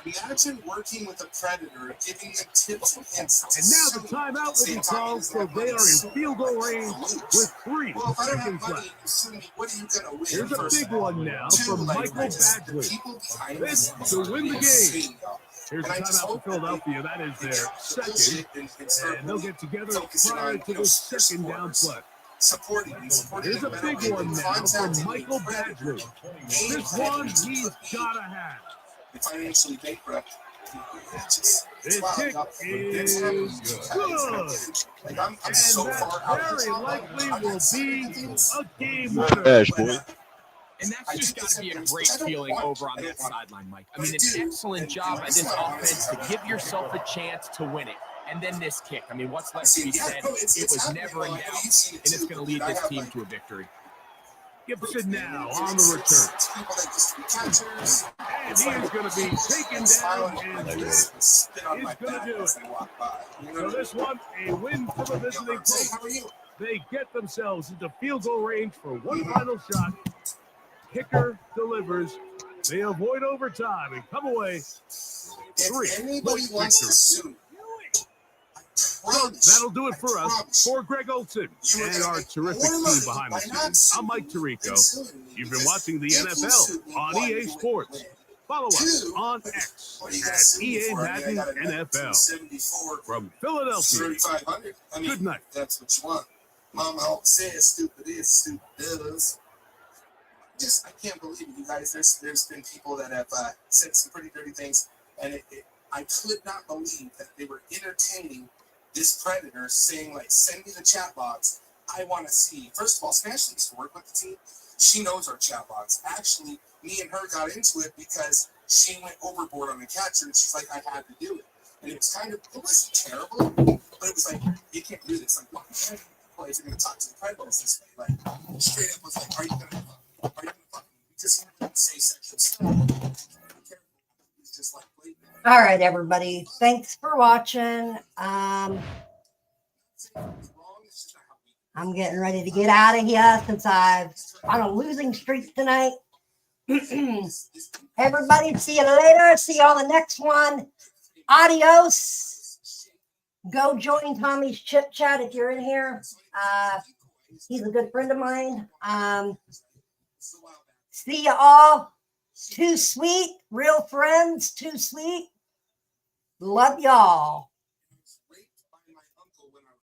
imagine working with a predator, giving them tips and hints. And now the timeout will be called, so they are in field goal range with 3 Well, if I don't have seconds money, left. you sue me. What are you gonna win? Here's a first big of all? one now Two, from like, Michael just the Badgley. people behind This this to win the game. insane, y'all. Here's a timeout for Philadelphia. That is their second. And they'll get together prior to the second down play. Here's a big one now from Michael Badgley. This one he's got to have. Financially bankrupt. This kick is good. Like I'm And so that far out. very likely will be a game winner. And that's just got to be a great feeling over on that sideline, Mike. I mean, an excellent job by this offense to give yourself a chance to win it. And then this kick. I mean, what's left to be said? It was never in doubt, and it's going to lead this team to a victory. Gibson now on the return. And he is going to be taken down, and he's going to do it. So this one, a win for the visiting Colts. They get themselves into field goal range for one final shot. Kicker delivers. They avoid overtime and come away 3-point victory. That'll do it for us. For Greg Olson and our terrific team behind the scenes, I'm Mike Tirico. You've been watching the NFL on EA Sports. Follow us on X at EA Madden NFL. From Philadelphia, good night. That's what you want. Mama always says stupid is, stupid does. I can't believe it, you guys. There's been people that have said some pretty dirty things, and I could not believe that they were entertaining this predator saying, like, send me the chat box. I want to see. First of all, Smash used to work with the team. She knows our chat box. Actually, me and her got into it because she went overboard on the catcher, and she's like, I had to do it. And it was it wasn't terrible, but it was like, you can't do this. Like, what players are going to talk to the predators this way? Like, straight up was like, are you going to just say sexual stuff? It's just like blatant. All right, everybody. Thanks for watching. I'm getting ready to get out of here since I'm on a losing streak tonight. Everybody, see you later. See you on the next one. Adios. Go join Tommy's Chip Chat if you're in here. He's a good friend of mine. See you all. Too sweet. Real friends. Too sweet. Love y'all.